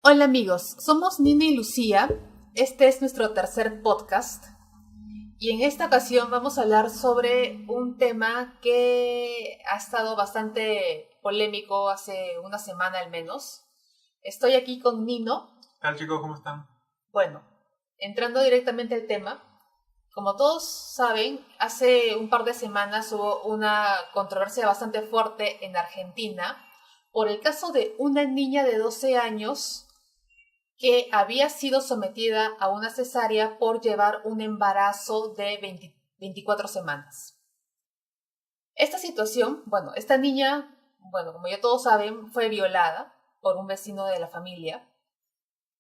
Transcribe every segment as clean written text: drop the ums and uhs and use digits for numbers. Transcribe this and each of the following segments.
Hola amigos, somos Nina y Lucía. Este es nuestro tercer podcast y en esta ocasión vamos a hablar sobre un tema que ha estado bastante polémico hace una semana al menos. Estoy aquí con Nino. ¿Qué tal, chicos? ¿Cómo están? Bueno, entrando directamente al tema, como todos saben, hace un par de semanas hubo una controversia bastante fuerte en Argentina por el caso de una niña de 12 años que había sido sometida a una cesárea por llevar un embarazo de 24 semanas. Esta situación, esta niña, como ya todos saben, fue violada por un vecino de la familia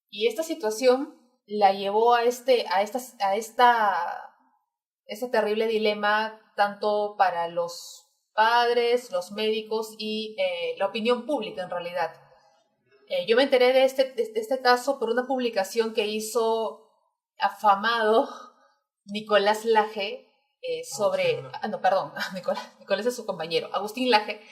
y esta situación la llevó a este terrible dilema tanto para los padres, los médicos y la opinión pública en realidad. Yo me enteré de este caso por una publicación que hizo afamado Nicolás Laje sobre... Agustín, no, perdón, Nicolás es su compañero, Agustín Laje,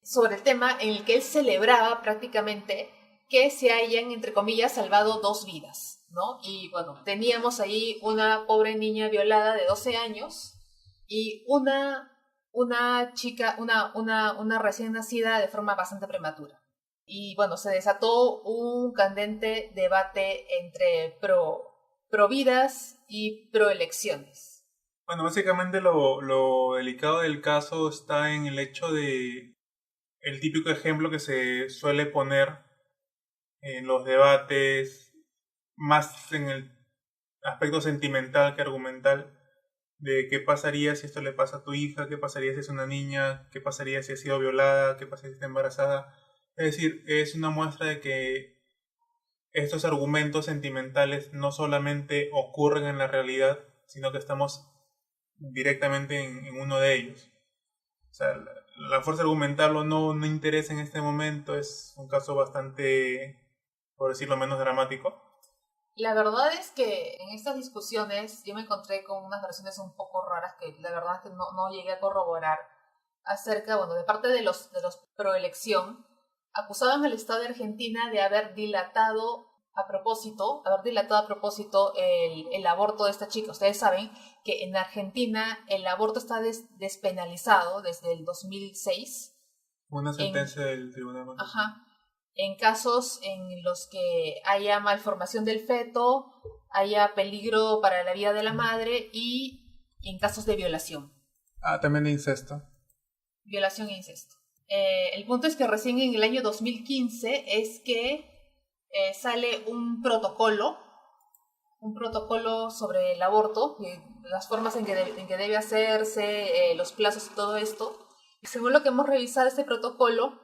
sobre el tema en el que él celebraba prácticamente que se hayan, entre comillas, salvado dos vidas, ¿no? Y bueno, teníamos ahí una pobre niña violada de 12 años y una chica, una recién nacida de forma bastante prematura. Y bueno, se desató un candente debate entre pro vidas y pro elecciones. Bueno, básicamente lo delicado del caso está en el hecho de el típico ejemplo que se suele poner en los debates, más en el aspecto sentimental que argumental, de qué pasaría si esto le pasa a tu hija, qué pasaría si es una niña, qué pasaría si ha sido violada, qué pasaría si está embarazada. Es decir, es una muestra de que estos argumentos sentimentales no solamente ocurren en la realidad, sino que estamos directamente en uno de ellos. O sea, la fuerza argumental o no interesa en este momento, es un caso bastante, por decirlo menos, dramático. La verdad es que en estas discusiones yo me encontré con unas versiones un poco raras que la verdad es que no llegué a corroborar acerca, de parte de los proelección, acusaban al Estado de Argentina de haber dilatado a propósito el aborto de esta chica. Ustedes saben que en Argentina el aborto está despenalizado desde el 2006. Una En, sentencia del Tribunal Constitucional. ajá, en casos en los que haya malformación del feto, haya peligro para la vida de la madre y en casos de violación. Ah, también de incesto. Violación e incesto. El punto es que recién en el año 2015 es que sale un protocolo sobre el aborto, las formas en que debe hacerse, los plazos y todo esto. Y según lo que hemos revisado, este protocolo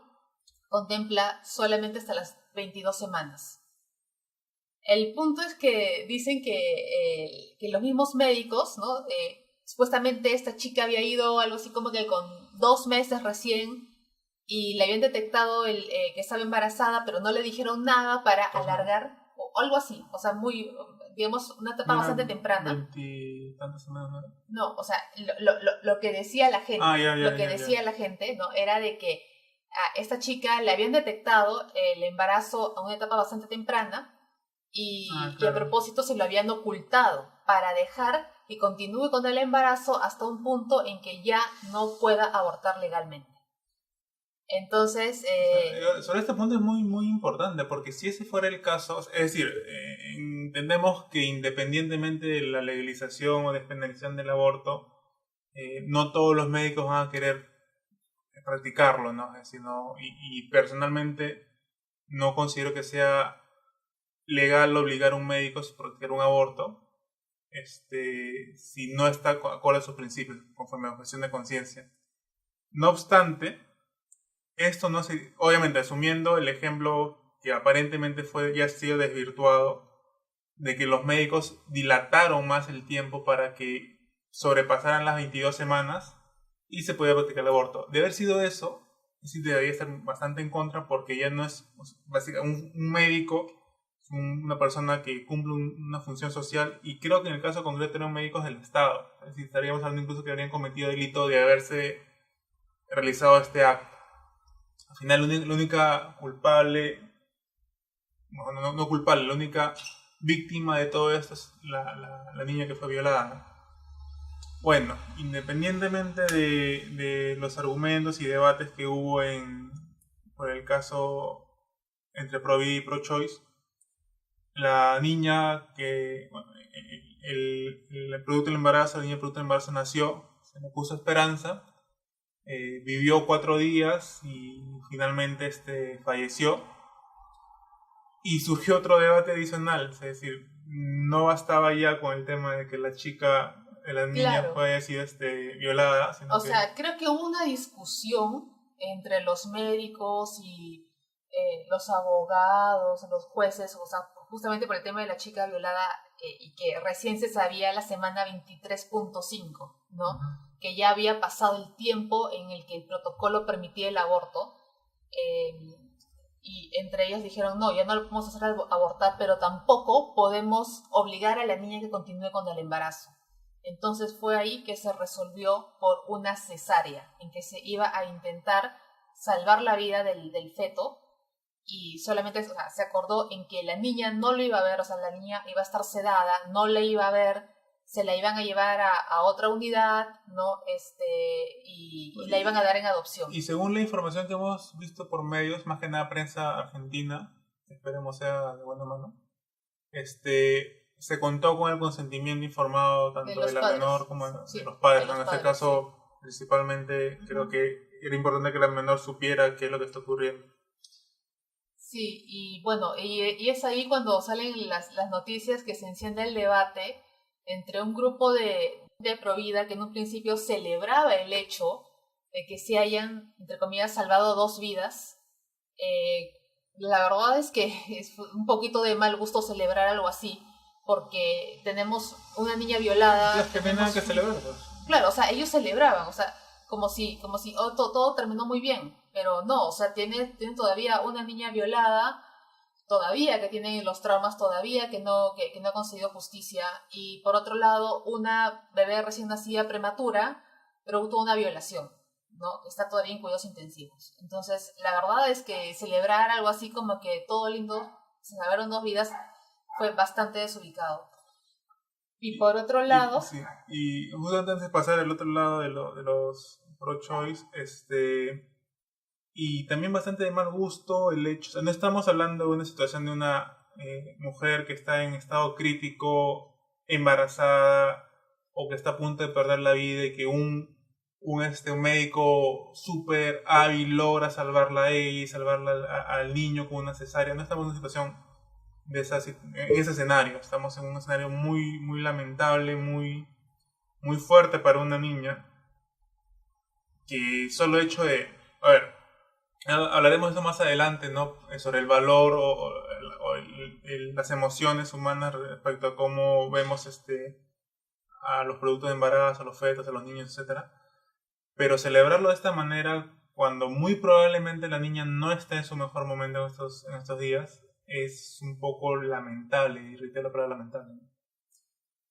contempla solamente hasta las 22 semanas. El punto es que dicen que los mismos médicos, ¿no? Supuestamente esta chica había ido algo así como que con 2 meses recién y le habían detectado que estaba embarazada, pero no le dijeron nada para alargar o algo así. O sea, digamos, una etapa No era bastante temprana. veintitantas semanas, ¿no era? No, o sea, lo que decía la gente, Ah, ya, ya, lo que ya, decía ya. la gente, ¿no? Era de que a esta chica le habían detectado el embarazo a una etapa bastante temprana Ah, y a claro. propósito se lo habían ocultado para dejar que continúe con el embarazo hasta un punto en que ya no pueda abortar legalmente. Entonces, O sea, sobre este punto es muy, muy importante, porque si ese fuera el caso, es decir, entendemos que independientemente de la legalización o despenalización del aborto, no todos los médicos van a querer practicarlo, ¿no? Es decir, y personalmente no considero que sea legal obligar a un médico a practicar un aborto, si no está acorde a sus principios, conforme a objeción de conciencia. No obstante, esto no se, obviamente asumiendo el ejemplo que aparentemente fue ya ha sido desvirtuado, de que los médicos dilataron más el tiempo para que sobrepasaran las 22 semanas y se podía practicar el aborto. De haber sido eso, sí debería estar bastante en contra porque ya no es básicamente un médico, una persona que cumple una función social, y creo que en el caso concreto eran médicos del Estado. Es decir, estaríamos hablando incluso que habrían cometido delito de haberse realizado este acto. Al final, la única culpable no culpable, la única víctima de todo esto es la niña que fue violada, ¿no? Bueno, independientemente de los argumentos y debates que hubo por el caso entre pro-vida y pro-choice, la niña bueno, el producto del embarazo, la niña producto del embarazo nació, se le puso esperanza, vivió 4 días y finalmente falleció. Y surgió otro debate adicional, es decir, no bastaba ya con el tema de que la niña Claro. fue sido violada, sino O sea, creo que hubo una discusión entre los médicos y los abogados, los jueces, o sea, justamente por el tema de la chica violada y que recién se sabía la semana 23.5, ¿no? Que ya había pasado el tiempo en el que el protocolo permitía el aborto. Y entre ellos dijeron, no, ya no lo podemos hacer abortar, pero tampoco podemos obligar a la niña que continúe con el embarazo. Entonces fue ahí que se resolvió por una cesárea, en que se iba a intentar salvar la vida del feto y solamente, o sea, se acordó en que la niña no lo iba a ver, o sea, la niña iba a estar sedada, no le iba a ver, se la iban a llevar a otra unidad, ¿no? Y la iban a dar en adopción. Y según la información que hemos visto por medios, más que nada prensa argentina, esperemos sea de buena mano, se contó con el consentimiento informado tanto de la padres. menor como de Sí, los padres. de los en padres, este caso, sí. Principalmente, creo que era importante que la menor supiera qué es lo que está ocurriendo. Sí, y bueno, y es ahí cuando salen las noticias que se enciende el debate entre un grupo de Provida que en un principio celebraba el hecho de que se hayan, entre comillas, salvado 2 vidas. La verdad es que es un poquito de mal gusto celebrar algo así, porque tenemos una niña violada. Es que no hay nada que celebrar, pues. Claro, o sea, ellos celebraban, o sea, como si todo terminó muy bien, pero no, o sea, tienen todavía una niña violada, todavía que tiene los traumas, todavía que no ha conseguido justicia, y por otro lado, una bebé recién nacida prematura, producto de una violación, ¿no? Que está todavía en cuidados intensivos. Entonces, la verdad es que celebrar algo así como que todo lindo, se salvaron 2 vidas, fue bastante desubicado. Y por otro lado... Sí, y justo antes de pasar al otro lado de los pro-choice, y también bastante de mal gusto el hecho, o sea, no estamos hablando de una situación de una mujer que está en estado crítico, embarazada, o que está a punto de perder la vida y que un médico súper hábil logra salvarla a ella y salvarla al niño con una cesárea. No estamos en una situación en ese escenario. Estamos en un escenario muy, muy lamentable, muy, muy fuerte para una niña. Que solo hecho de... A ver, hablaremos de eso más adelante, ¿no? Sobre el valor o las emociones humanas respecto a cómo vemos a los productos de embarazo, a los fetos, a los niños, etcétera. Pero celebrarlo de esta manera, cuando muy probablemente la niña no está en su mejor momento en estos días, es un poco lamentable, y reitero la palabra lamentable.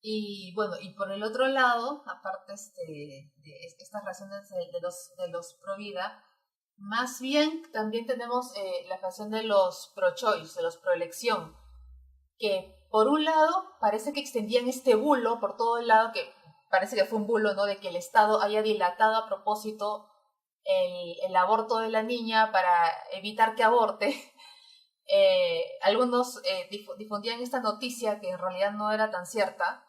Y bueno, y por el otro lado, aparte de estas razones de los pro vida, más bien también tenemos la facción de los pro choice, de los pro elección, que por un lado parece que extendían este bulo por todo el lado, que parece que fue un bulo, ¿no? De que el Estado haya dilatado a propósito el aborto de la niña para evitar que aborte. Algunos difundían esta noticia que en realidad no era tan cierta,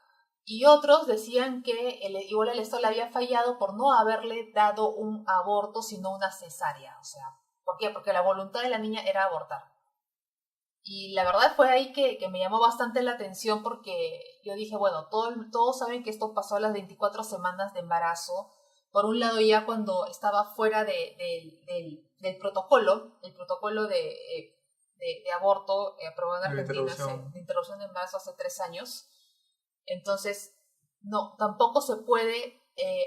y otros decían que igual el Estado le había fallado por no haberle dado un aborto sino una cesárea. O sea, ¿por qué? Porque la voluntad de la niña era abortar. Y la verdad fue ahí que me llamó bastante la atención, porque yo dije, bueno, todos saben que esto pasó a las 24 semanas de embarazo. Por un lado, ya cuando estaba fuera del protocolo, el protocolo de aborto aprobado en Argentina, de interrupción de embarazo hace 3 años. Entonces, no, tampoco se puede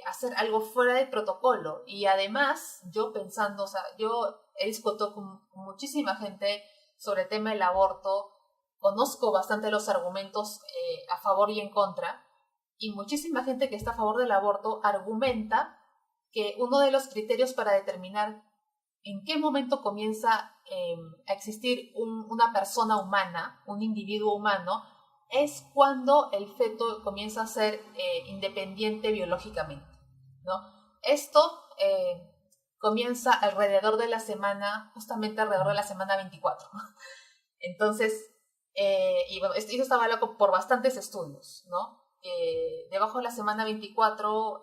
hacer algo fuera del protocolo. Y además, yo pensando, o sea, yo he discutido con muchísima gente sobre el tema del aborto, conozco bastante los argumentos a favor y en contra, y muchísima gente que está a favor del aborto argumenta que uno de los criterios para determinar en qué momento comienza a existir una persona humana, un individuo humano, es cuando el feto comienza a ser independiente biológicamente, ¿no? Esto comienza justamente alrededor de la semana 24. Entonces, y bueno, esto estaba loco por bastantes estudios, ¿no? Debajo de la semana 24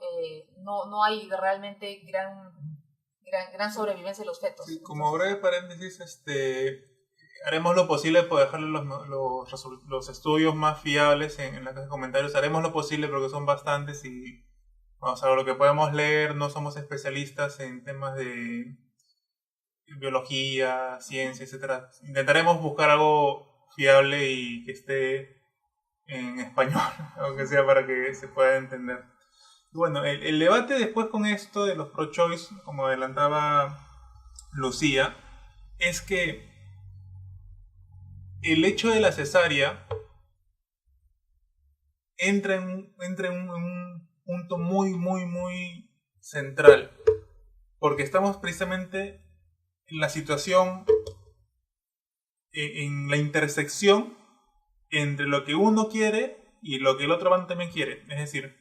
no hay realmente gran sobrevivencia de los fetos. Sí, como breve paréntesis, haremos lo posible por dejarle los estudios más fiables en la caja de comentarios. Haremos lo posible porque son bastantes y vamos a ver lo que podemos leer. No somos especialistas en temas de biología, ciencia, etcétera. Intentaremos buscar algo fiable y que esté en español, aunque sea para que se pueda entender. Bueno, el debate después con esto de los pro-choice, como adelantaba Lucía, es que el hecho de la cesárea entra en un punto muy, muy, muy central, porque estamos precisamente en la situación, en la intersección entre lo que uno quiere y lo que el otro bando también quiere. Es decir,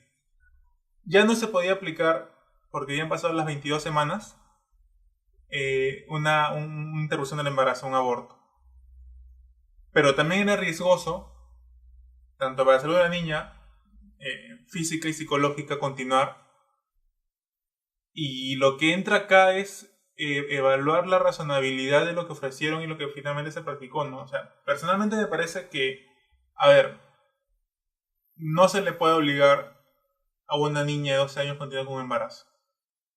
ya no se podía aplicar, porque ya han pasado las 22 semanas, una interrupción del embarazo, un aborto. Pero también era riesgoso, tanto para la salud de la niña, física y psicológica, continuar. Y lo que entra acá es evaluar la razonabilidad de lo que ofrecieron y lo que finalmente se practicó, ¿no? O sea, personalmente me parece que, a ver, no se le puede obligar a una niña de 12 años a continuar con un embarazo.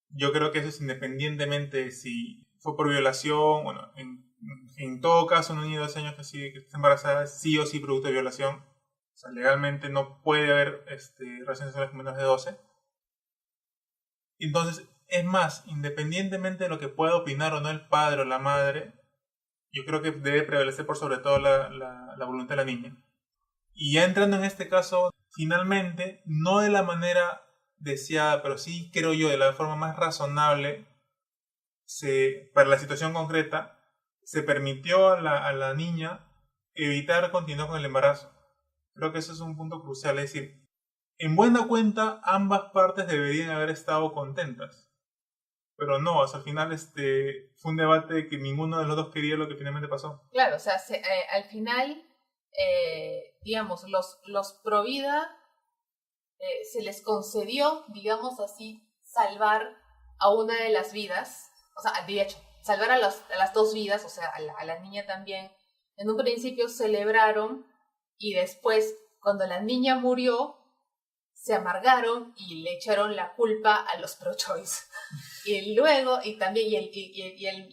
Yo creo que eso es independientemente si fue por violación, bueno, en todo caso una niña de 12 años que está embarazada es sí o sí producto de violación. O sea, legalmente no puede haber relaciones sexuales con menores de 12. Entonces, es más, independientemente de lo que pueda opinar o no el padre o la madre, yo creo que debe prevalecer por sobre todo la voluntad de la niña. Y ya entrando en este caso, finalmente, no de la manera deseada, pero sí creo yo de la forma más razonable, para la situación concreta, se permitió a la niña evitar continuar con el embarazo. Creo que eso es un punto crucial, es decir, en buena cuenta ambas partes deberían haber estado contentas. Pero no, hasta el final fue un debate de que ninguno de los dos quería lo que finalmente pasó. Claro, o sea, al final, digamos, los pro vida se les concedió, digamos así, salvar a una de las vidas, o sea, de hecho, salvar a las dos vidas, o sea, a la niña también. En un principio celebraron y después, cuando la niña murió, se amargaron y le echaron la culpa a los pro-choice. Y luego, y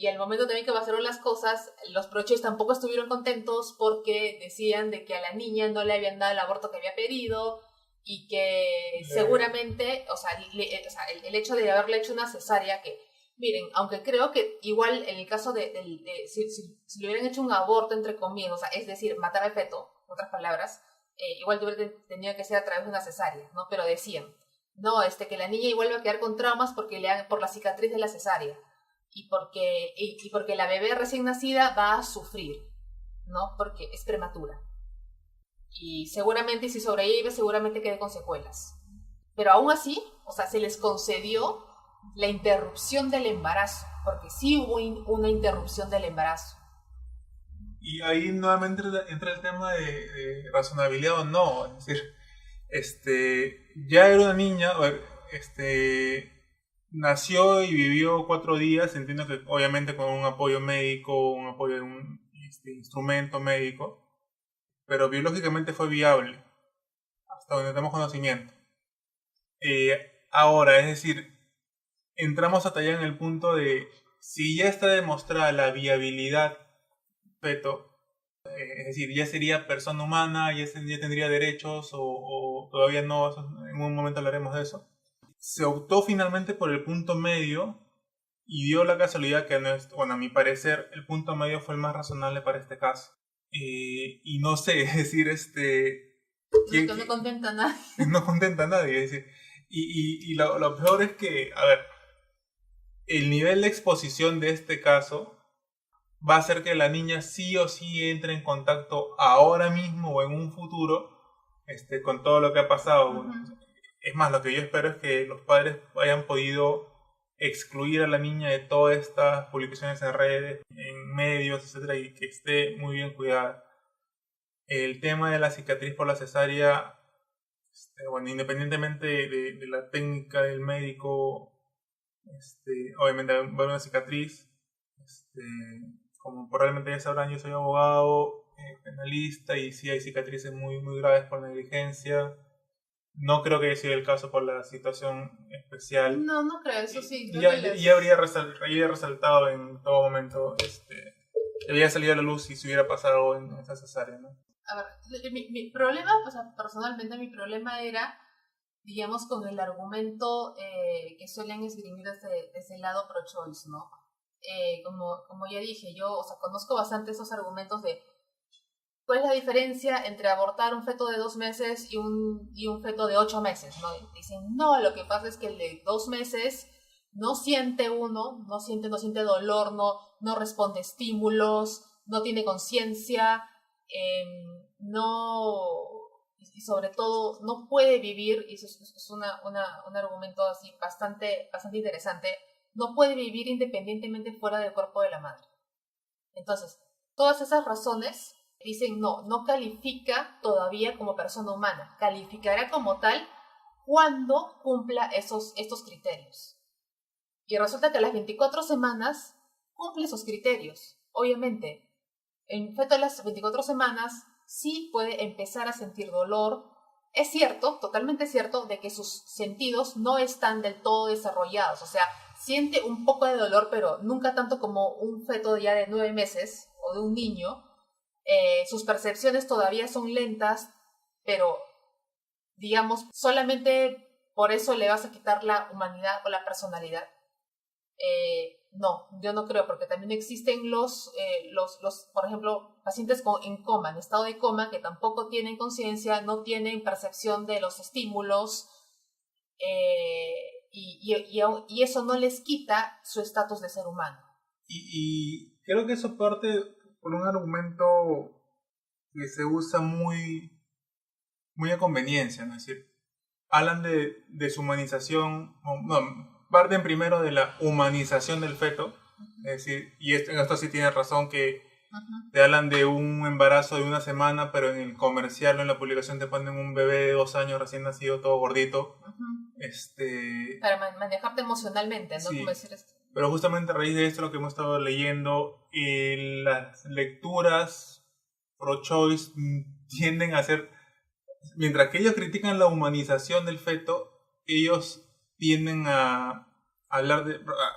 el momento también que pasaron las cosas, los pro-choice tampoco estuvieron contentos porque decían de que a la niña no le habían dado el aborto que había pedido y que seguramente, o sea, el hecho de haberle hecho una cesárea, que, miren, aunque creo que igual en el caso si le hubieran hecho un aborto, entre comillas, o sea, es decir, matar al feto, en otras palabras, igual tenía que ser a través de una cesárea, ¿no? Pero decían, no, que la niña igual va a quedar con traumas por la cicatriz de la cesárea y porque la bebé recién nacida va a sufrir, ¿no? Porque es prematura. Y seguramente si sobrevive, seguramente quede con secuelas. Pero aún así, o sea, se les concedió la interrupción del embarazo, porque sí hubo una interrupción del embarazo. Y ahí nuevamente entra el tema de razonabilidad o no. Es decir, ya era una niña, nació y vivió 4 días, entiendo que obviamente con un apoyo médico, un apoyo de un instrumento médico, pero biológicamente fue viable, hasta donde tenemos conocimiento. Ahora, es decir, entramos hasta allá en el punto de si ya está demostrada la viabilidad feto, es decir, ya sería persona humana, ya tendría derechos o todavía no, en un momento hablaremos de eso. Se optó finalmente por el punto medio y dio la casualidad que, bueno, a mi parecer, el punto medio fue el más razonable para este caso. Y no sé, es decir, no contenta a nadie. No contenta a nadie, es decir, y lo peor es que, a ver, el nivel de exposición de este caso va a hacer que la niña sí o sí entre en contacto ahora mismo o en un futuro con todo lo que ha pasado. Ujú. Es más, lo que yo espero es que los padres hayan podido excluir a la niña de todas estas publicaciones en redes, en medios, etcétera, y que esté muy bien cuidada. El tema de la cicatriz por la cesárea, bueno, independientemente de la técnica del médico, obviamente va a haber una cicatriz. Este, Como probablemente ya sabrán, yo soy abogado, penalista, y sí hay cicatrices muy, muy graves por negligencia. No creo que haya sido el caso por la situación especial. No, no creo, eso sí, creo Ya, que les... ya habría resaltado en todo momento, habría salido a la luz si se hubiera pasado algo en esa cesárea, ¿no? A ver, mi problema, o sea, personalmente mi problema era, digamos, con el argumento que suelen esgrimir desde el lado pro-choice, ¿no? Como ya dije, yo, o sea, conozco bastante esos argumentos de cuál es la diferencia entre abortar un feto de 2 meses y un feto de 8 meses, ¿no? Y dicen, no, lo que pasa es que el de 2 meses no siente no siente dolor, no responde estímulos, no tiene conciencia, no, y sobre todo no puede vivir, y eso es un argumento así bastante interesante, no puede vivir independientemente fuera del cuerpo de la madre. Entonces, todas esas razones dicen no califica todavía como persona humana, calificará como tal cuando cumpla estos criterios. Y resulta que a las 24 semanas cumple esos criterios. Obviamente, el feto de las 24 semanas sí puede empezar a sentir dolor. Es cierto, totalmente cierto, de que sus sentidos no están del todo desarrollados. O sea, siente un poco de dolor, pero nunca tanto como un feto ya de 9 meses o de un niño. Sus percepciones todavía son lentas, pero, digamos, solamente por eso le vas a quitar la humanidad o la personalidad. No, yo no creo, porque también existen por ejemplo, pacientes en coma, en estado de coma, que tampoco tienen conciencia, no tienen percepción de los estímulos, y eso no les quita su estatus de ser humano. Y creo que eso parte por un argumento que se usa muy, muy a conveniencia, ¿no? Es decir, hablan de deshumanización, no, parten primero de la humanización del feto, es decir, y en esto sí tiene razón que te hablan de un embarazo de 1 semana, pero en el comercial o en la publicación te ponen un bebé de 2 años recién nacido, todo gordito. Para manejarte emocionalmente, ¿no? Sí, Como decir esto. pero justamente a raíz de esto lo que hemos estado leyendo, las lecturas pro-choice tienden a ser, mientras que ellos critican la humanización del feto, ellos tienden a a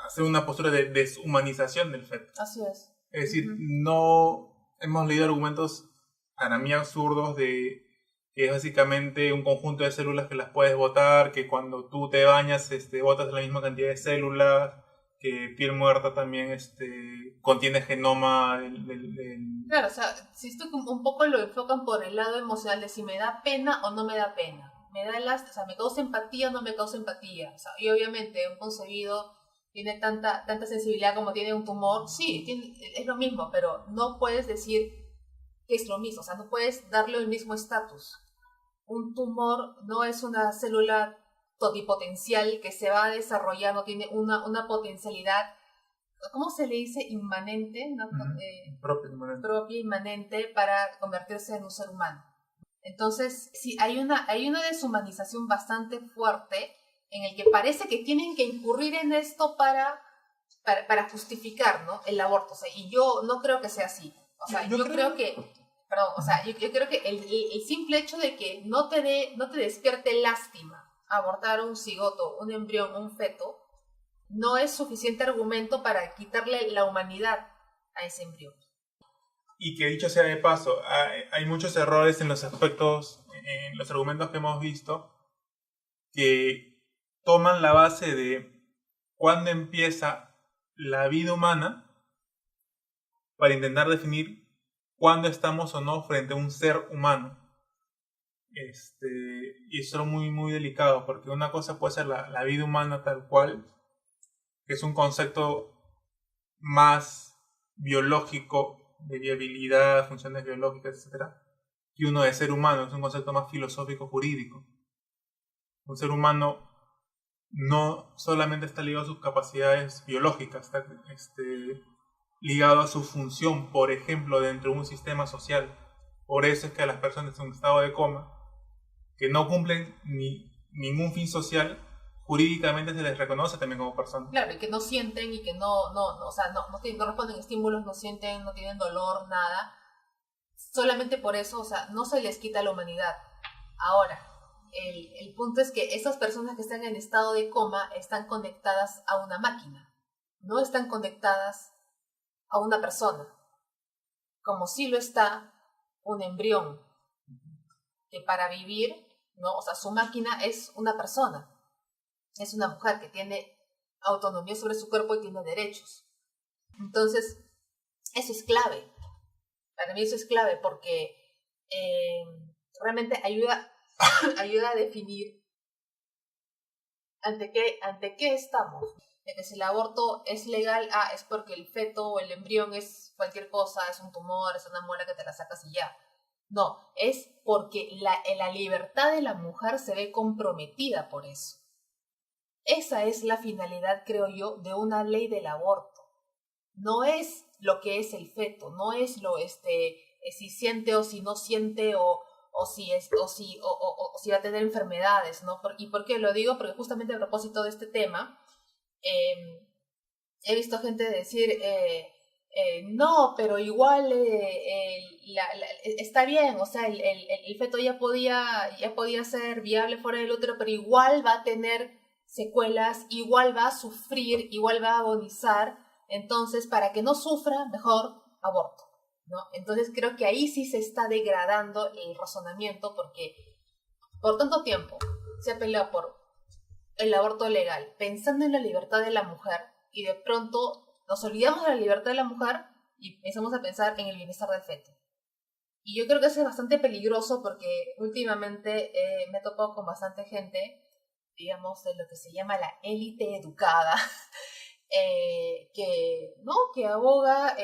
hacer una postura de deshumanización del feto. Así es. Es decir, no hemos leído argumentos para mí absurdos de que es básicamente un conjunto de células que las puedes botar, que cuando tú te bañas botas la misma cantidad de células, que piel muerta también contiene genoma del... Claro, o sea, si esto un poco lo enfocan por el lado emocional de si me da pena o no me da pena. Me da o sea, me causa empatía o no me causa empatía. O sea, y obviamente un concebido tiene tanta sensibilidad como tiene un tumor. Sí, es lo mismo, pero no puedes decir que es lo mismo. O sea, no puedes darle el mismo estatus. Un tumor no es una célula totipotencial que se va a desarrollar, no tiene una potencialidad, ¿cómo se le dice? Inmanente, ¿no? Propia, inmanente para convertirse en un ser humano. Entonces, sí, hay una deshumanización bastante fuerte en el que parece que tienen que incurrir en esto para justificar, ¿no? El aborto. O sea, y yo no creo que sea así. O sea, yo creo que... Perdón, o sea, yo creo que el simple hecho de que no te despierte lástima abortar un cigoto, un embrión, un feto, no es suficiente argumento para quitarle la humanidad a ese embrión. Y que dicho sea de paso, hay muchos errores en los aspectos, en los argumentos que hemos visto, que toman la base de cuándo empieza la vida humana para intentar definir cuándo estamos o no frente a un ser humano. Y eso es muy, muy delicado, porque una cosa puede ser la vida humana tal cual, que es un concepto más biológico, de viabilidad, funciones biológicas, etcétera, que uno de ser humano, es un concepto más filosófico jurídico. Un ser humano no solamente está ligado a sus capacidades biológicas, está ligado a su función, por ejemplo, dentro de un sistema social. Por eso es que a las personas en un estado de coma, que no cumplen ningún fin social, jurídicamente se les reconoce también como personas. Claro, y que no sienten y que o sea, no responden estímulos, no sienten, no tienen dolor, nada. Solamente por eso, o sea, no se les quita la humanidad. Ahora, el punto es que esas personas que están en estado de coma están conectadas a una máquina, no están conectadas a una persona, como si lo está un embrión, que para vivir, ¿no? O sea, su máquina es una persona, es una mujer que tiene autonomía sobre su cuerpo y tiene derechos. Entonces, eso es clave. Para mí eso es clave porque realmente ayuda a definir ante qué estamos. De que si el aborto es legal, es porque el feto o el embrión es cualquier cosa, es un tumor, es una muela que te la sacas y ya. No, es porque la libertad de la mujer se ve comprometida por eso. Esa es la finalidad, creo yo, de una ley del aborto. No es lo que es el feto, no es si siente o si no siente o si va a tener enfermedades, ¿no? ¿Y por qué lo digo? Porque justamente a propósito de este tema, he visto gente decir, no, pero igual está bien, o sea, el feto ya podía ser viable fuera del útero, pero igual va a tener secuelas, igual va a sufrir, igual va a agonizar, entonces para que no sufra, mejor aborto, ¿no? Entonces creo que ahí sí se está degradando el razonamiento porque por tanto tiempo se ha peleado por el aborto legal, pensando en la libertad de la mujer, y de pronto nos olvidamos de la libertad de la mujer y empezamos a pensar en el bienestar del feto. Y yo creo que eso es bastante peligroso porque últimamente me he topado con bastante gente, digamos, de lo que se llama la élite educada, que aboga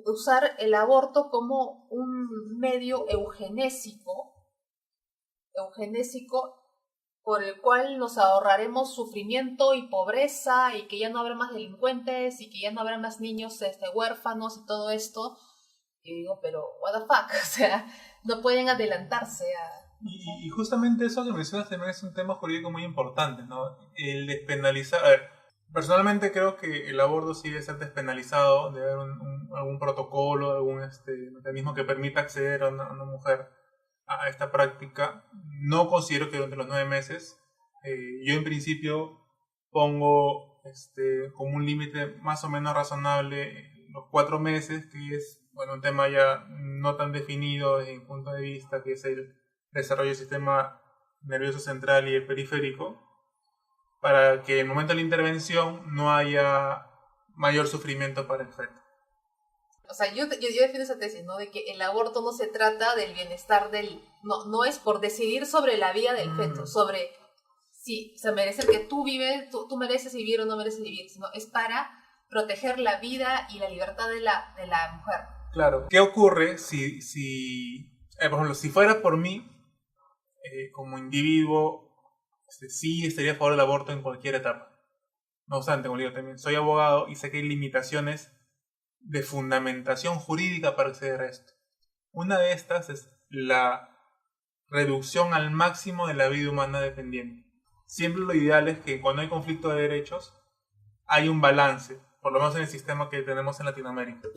usar el aborto como un medio eugenésico por el cual nos ahorraremos sufrimiento y pobreza y que ya no habrá más delincuentes y que ya no habrá más niños huérfanos y todo esto. Y digo, pero what the fuck, o sea, no pueden adelantarse a... Y justamente eso que mencionas también es un tema jurídico muy importante, ¿no? El despenalizar... A ver, personalmente creo que el aborto sí debe ser despenalizado, debe haber algún protocolo, algún mecanismo que permita acceder a una mujer a esta práctica. No considero que durante los 9 meses. Yo en principio pongo como un límite más o menos razonable los 4 meses, que es un tema ya no tan definido desde mi punto de vista, que es el desarrollo del sistema nervioso central y el periférico, para que en el momento de la intervención no haya mayor sufrimiento para el feto. O sea, yo defiendo esa tesis, ¿no? De que el aborto no se trata del bienestar no es por decidir sobre la vida del feto, sobre si se merece que tú mereces vivir o no mereces vivir, sino es para proteger la vida y la libertad de la mujer. Claro. ¿Qué ocurre por ejemplo, si fuera por mí, como individuo, sí estaría a favor del aborto en cualquier etapa? No obstante, como digo, también soy abogado y sé que hay limitaciones de fundamentación jurídica para acceder a esto. Una de estas es la reducción al máximo de la vida humana dependiente. Siempre lo ideal es que cuando hay conflicto de derechos hay un balance, por lo menos en el sistema que tenemos en Latinoamérica.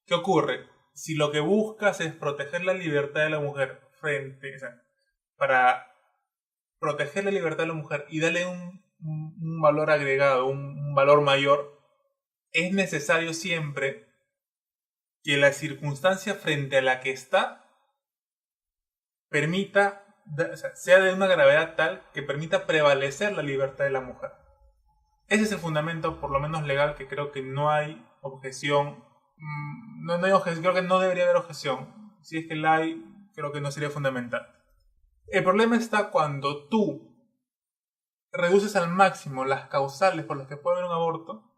¿Qué ocurre? Si lo que buscas es proteger la libertad de la mujer para proteger la libertad de la mujer y darle un valor agregado, un valor mayor, es necesario siempre que la circunstancia frente a la que está sea de una gravedad tal que permita prevalecer la libertad de la mujer. Ese es el fundamento, por lo menos legal, que creo que no hay objeción. No hay objeción, creo que no debería haber objeción. Si es que la hay, creo que no sería fundamental. El problema está cuando tú, reduces al máximo las causales por las que puede haber un aborto,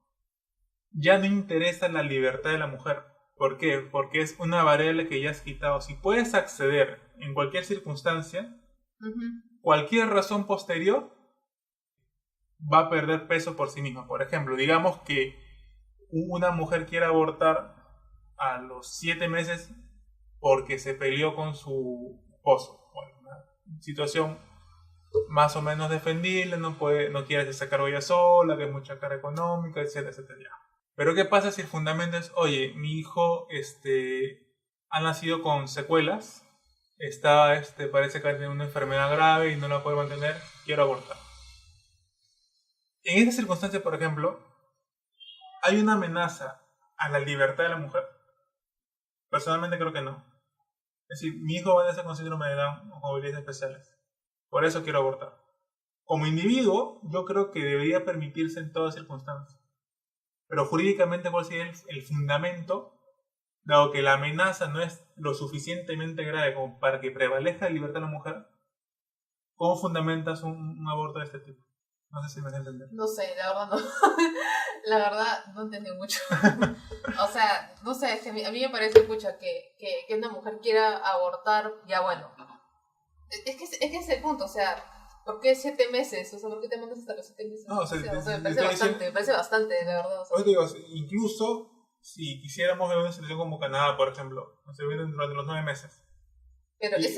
ya no interesa la libertad de la mujer. ¿Por qué? Porque es una variable que ya has quitado. Si puedes acceder en cualquier circunstancia, cualquier razón posterior va a perder peso por sí misma. Por ejemplo, digamos que una mujer quiere abortar a los 7 meses porque se peleó con su esposo. Bueno, una situación más o menos defendible, no quiere hacerse cargo ella sola, que es mucha carga económica, etcétera, etcétera. Pero ¿qué pasa si el fundamento es, oye, mi hijo ha nacido con secuelas, parece que tiene una enfermedad grave y no la puede mantener, quiero abortar? En esta circunstancia, por ejemplo, ¿hay una amenaza a la libertad de la mujer? Personalmente creo que no. Es decir, mi hijo va a nacer con síndrome de Down o con habilidades especiales. Por eso quiero abortar. Como individuo, yo creo que debería permitirse en todas circunstancias. Pero jurídicamente, ¿cuál sería el fundamento? Dado que la amenaza no es lo suficientemente grave como para que prevalezca la libertad de la mujer, ¿cómo fundamentas un aborto de este tipo? No sé si me hace entender. No sé, la verdad no. La verdad no entendí mucho. O sea, no sé, a mí me parece, escucha, que una mujer quiera abortar, ya bueno. Es que es el punto, o sea, ¿por qué 7 meses? O sea, ¿por qué te mandas hasta los 7 meses? No, o sea, me parece bastante, la verdad. O sea. Digo, incluso si quisiéramos ver una situación como Canadá, por ejemplo, no se vienen durante los 9 meses. Pero es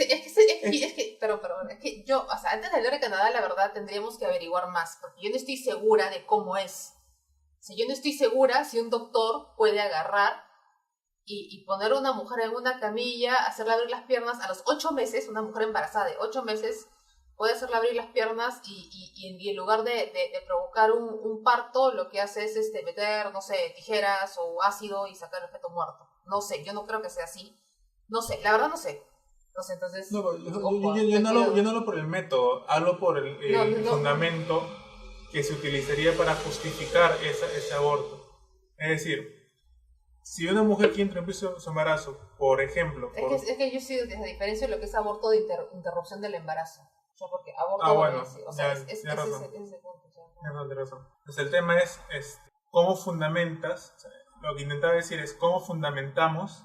que yo, o sea, antes de hablar de Canadá, la verdad tendríamos que averiguar más, porque yo no estoy segura de cómo es. O sea, yo no estoy segura si un doctor puede agarrar y poner a una mujer en una camilla, hacerle abrir las piernas a los 8 meses, una mujer embarazada de 8 meses, puede hacerle abrir las piernas y en lugar de provocar un parto, lo que hace es meter, no sé, tijeras o ácido y sacar el feto muerto. No sé, yo no creo que sea así. No sé, la verdad no sé. No sé, entonces... No, yo no hablo por el método, hablo por el fundamento que se utilizaría para justificar ese aborto. Es decir, si una mujer quiere interrumpir su embarazo, por ejemplo... Es que yo sí, desde diferencia de lo que es aborto de interrupción del embarazo. O sea, porque aborto bueno, o sea, ese punto. Tienes razón. Entonces el tema es cómo fundamentas, o sea, lo que intentaba decir es cómo fundamentamos,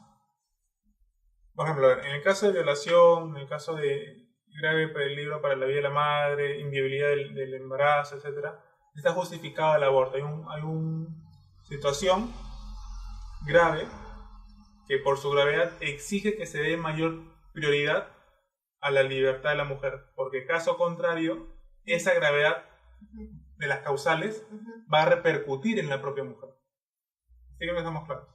por ejemplo, en el caso de violación, en el caso de grave peligro para la vida de la madre, inviabilidad del embarazo, etc., está justificado el aborto. Hay una situación grave que por su gravedad exige que se dé mayor prioridad a la libertad de la mujer, porque caso contrario, esa gravedad de las causales va a repercutir en la propia mujer. Así que no estamos claros.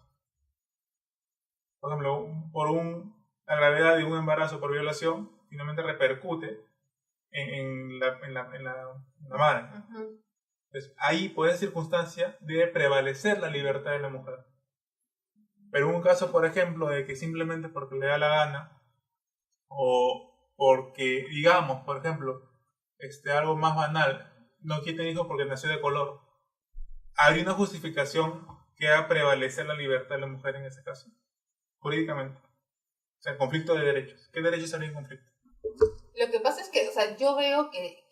Por ejemplo, la gravedad de un embarazo por violación finalmente repercute en la madre. Entonces, ahí, por esa circunstancia, debe prevalecer la libertad de la mujer. Pero en un caso, por ejemplo, de que simplemente porque le da la gana, o porque, digamos, por ejemplo, algo más banal, no quiere tener hijos porque nació de color, ¿habría una justificación que haga prevalecer la libertad de la mujer en ese caso? Jurídicamente. O sea, conflicto de derechos. ¿Qué derechos habría en conflicto? Lo que pasa es que, o sea, yo veo que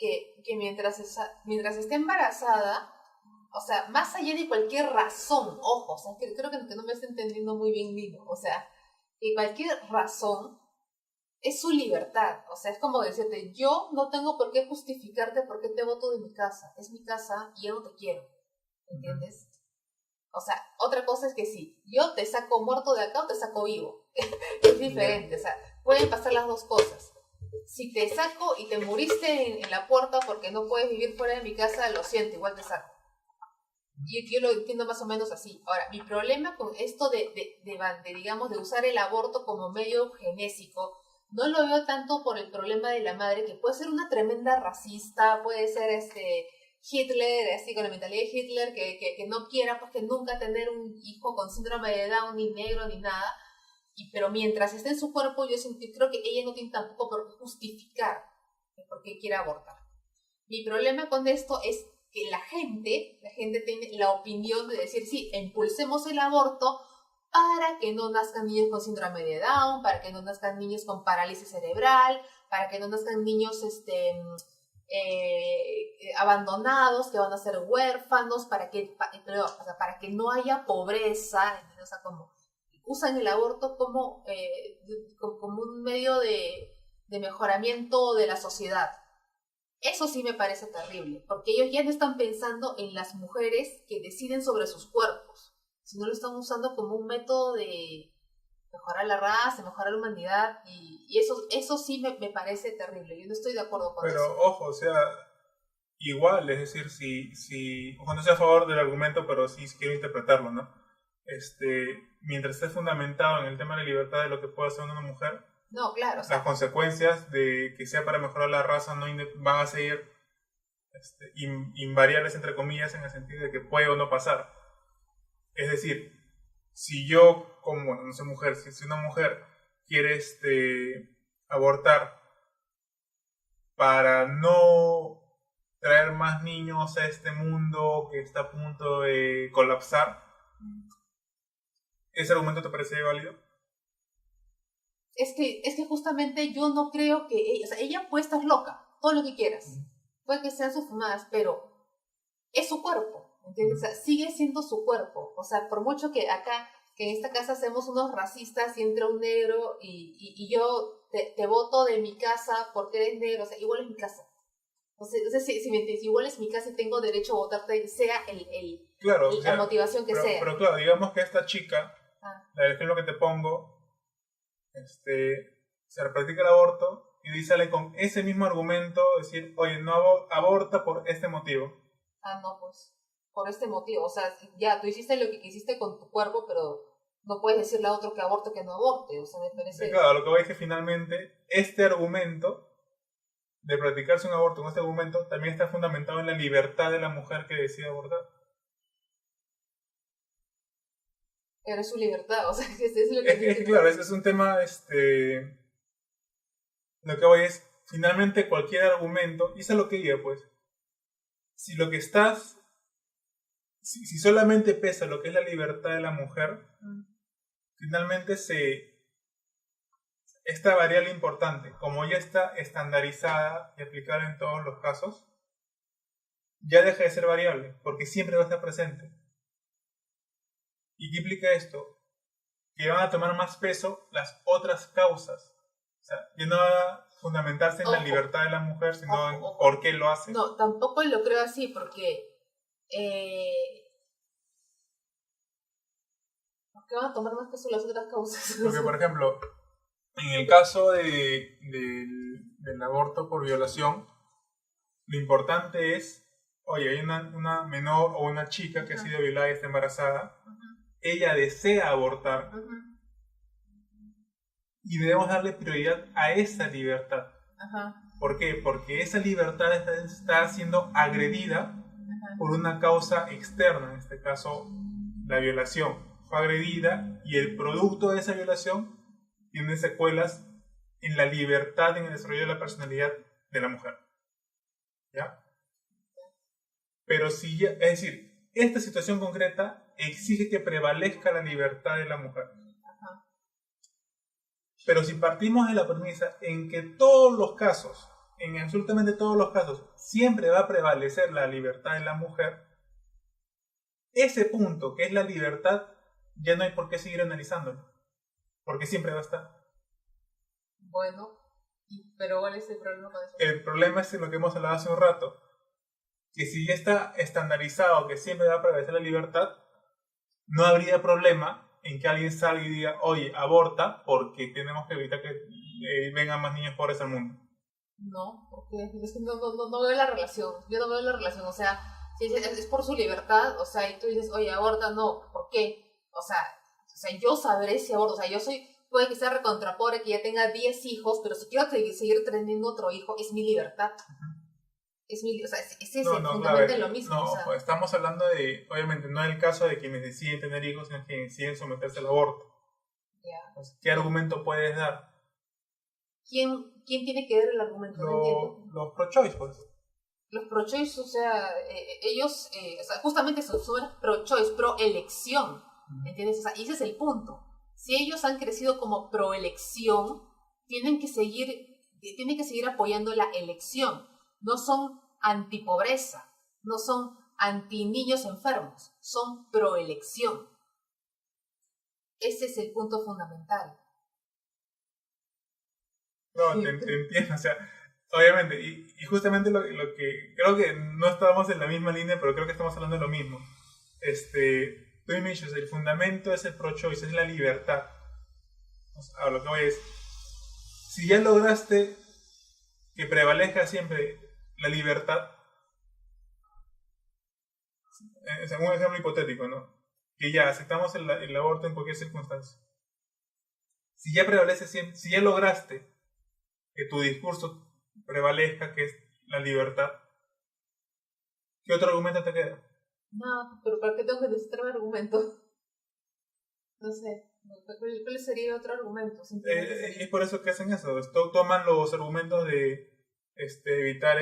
mientras esté embarazada, o sea, más allá de cualquier razón, ojo, o sea, creo que no me está entendiendo muy bien Lino, o sea, que cualquier razón es su libertad, o sea, es como decirte, yo no tengo por qué justificarte por qué te boto de mi casa, es mi casa y yo no te quiero, ¿entiendes? O sea, otra cosa es que si yo te saco muerto de acá o te saco vivo, es diferente, o sea, pueden pasar las dos cosas. Si te saco y te muriste en la puerta porque no puedes vivir fuera de mi casa, lo siento, igual te saco. Y yo lo entiendo más o menos así. Ahora, mi problema con esto digamos, de usar el aborto como medio genésico, no lo veo tanto por el problema de la madre, que puede ser una tremenda racista, puede ser Hitler, así con la mentalidad de Hitler, que no quiera, pues que nunca tener un hijo con síndrome de Down, ni negro, ni nada. Pero mientras esté en su cuerpo, creo que ella no tiene tampoco por qué justificar por qué quiere abortar. Mi problema con esto es que la gente tiene la opinión de decir, sí, impulsemos el aborto para que no nazcan niños con síndrome de Down, para que no nazcan niños con parálisis cerebral, para que no nazcan niños abandonados, que van a ser huérfanos, para que no haya pobreza, ¿entiendes? O sea, como usan el aborto como un medio de mejoramiento de la sociedad. Eso sí me parece terrible, porque ellos ya no están pensando en las mujeres que deciden sobre sus cuerpos, sino lo están usando como un método de mejorar la raza, mejorar la humanidad, y eso sí me parece terrible. Yo no estoy de acuerdo con eso. Pero ojo, o sea, igual, es decir, si ojo, no estoy a favor del argumento, pero sí quiero interpretarlo, ¿no? Mientras esté fundamentado en el tema de la libertad de lo que puede hacer una mujer, no, claro, o sea, las consecuencias de que sea para mejorar la raza no van a seguir invariables, entre comillas, en el sentido de que puede o no pasar. Es decir, si yo, como, bueno, no sé, mujer, si una mujer quiere abortar para no traer más niños a este mundo que está a punto de colapsar, ¿ese argumento te parece válido? Es que justamente yo no creo que ella, o sea, ella puede estar loca, todo lo que quieras, puede que sean sus fumadas, pero es su cuerpo, ¿entiendes? O sea, sigue siendo su cuerpo. O sea, por mucho que acá, que en esta casa hacemos unos racistas y entra un negro y yo te boto de mi casa porque eres negro, o sea, igual es mi casa. O sea, si me entiendes, igual es mi casa y tengo derecho a votarte, sea claro, la motivación que sea. Pero claro, digamos que esta chica, el ejemplo que te pongo, se practica el aborto y sale con ese mismo argumento, decir, oye, no aborta por este motivo. No, pues, por este motivo. O sea, ya, tú hiciste lo que quisiste con tu cuerpo, pero no puedes decirle a otro que aborte que no aborte. O sea, me parece... Sí, claro, lo que voy a decir finalmente, este argumento de practicarse un aborto con este argumento también está fundamentado en la libertad de la mujer que decide abortar. Pero es su libertad, o sea, es lo que... Es que claro, ese es un tema, lo que voy es, finalmente cualquier argumento, y eso es lo que digo, pues, si lo que estás, si solamente pesa lo que es la libertad de la mujer, finalmente esta variable importante, como ya está estandarizada y aplicada en todos los casos, ya deja de ser variable, porque siempre va a estar presente. ¿Y qué implica esto? Que van a tomar más peso las otras causas. O sea, ya no va a fundamentarse en la libertad de la mujer, sino en por qué lo hace. No, tampoco lo creo así, porque van a tomar más peso las otras causas. Porque, por ejemplo, en el caso del aborto por violación, lo importante es, oye, hay una menor o una chica que ha sido violada y está embarazada, ella desea abortar, y debemos darle prioridad a esa libertad. ¿Por qué? Porque esa libertad está siendo agredida por una causa externa, en este caso la violación. Fue agredida y el producto de esa violación tiene secuelas en la libertad, en el desarrollo de la personalidad de la mujer. ¿Ya? Pero si ya, es decir, esta situación concreta exige que prevalezca la libertad de la mujer. Pero si partimos de la premisa en que todos los casos, en absolutamente todos los casos, siempre va a prevalecer la libertad de la mujer, ese punto, que es la libertad, ya no hay por qué seguir analizándolo, porque siempre va a estar. Bueno, pero ¿cuál es el problema con eso? El problema es lo que hemos hablado hace un rato, que si ya está estandarizado que siempre va a prevalecer la libertad, no habría problema en que alguien salga y diga, oye, aborta porque tenemos que evitar que vengan más niños pobres al mundo. No, porque es que no veo la relación. Yo no veo la relación. O sea, si es por su libertad, o sea, y tú dices, oye, aborta, no, ¿por qué? O sea, yo sabré si aborto. O sea, puede que sea recontra pobre, que ya tenga 10 hijos, pero si quiero seguir teniendo otro hijo, es mi libertad. Es fundamentalmente lo mismo. No, o sea. Pues estamos hablando de, obviamente, no es el caso de quienes deciden tener hijos, sino quienes deciden someterse al aborto. Entonces, ¿qué argumento puedes dar? ¿Quién tiene que dar el argumento? No entiendo. Los pro-choice, pues. Los pro-choice, o sea, ellos, o sea, justamente son pro-choice, pro-elección, ¿entiendes? O sea, y ese es el punto. Si ellos han crecido como pro-elección, tienen que seguir apoyando la elección. no son antipobreza, no son anti niños enfermos, son proelección. Ese es el punto fundamental. No, te entiendo, o sea, obviamente, y justamente lo que creo que no estábamos en la misma línea, pero creo que estamos hablando de lo mismo. Tú me dices, el fundamento es el pro-choice, es la libertad. O sea, a lo que voy es, si ya lograste que prevalezca siempre la libertad, es un ejemplo hipotético, ¿no? Que ya aceptamos el aborto en cualquier circunstancia. Si ya prevalece siempre, si ya lograste que tu discurso prevalezca, que es la libertad, ¿qué otro argumento te queda? No, pero ¿para qué tengo que necesitar un argumento? No sé, ¿cuál sería otro argumento? Es por eso que hacen eso. Toman los argumentos de evitar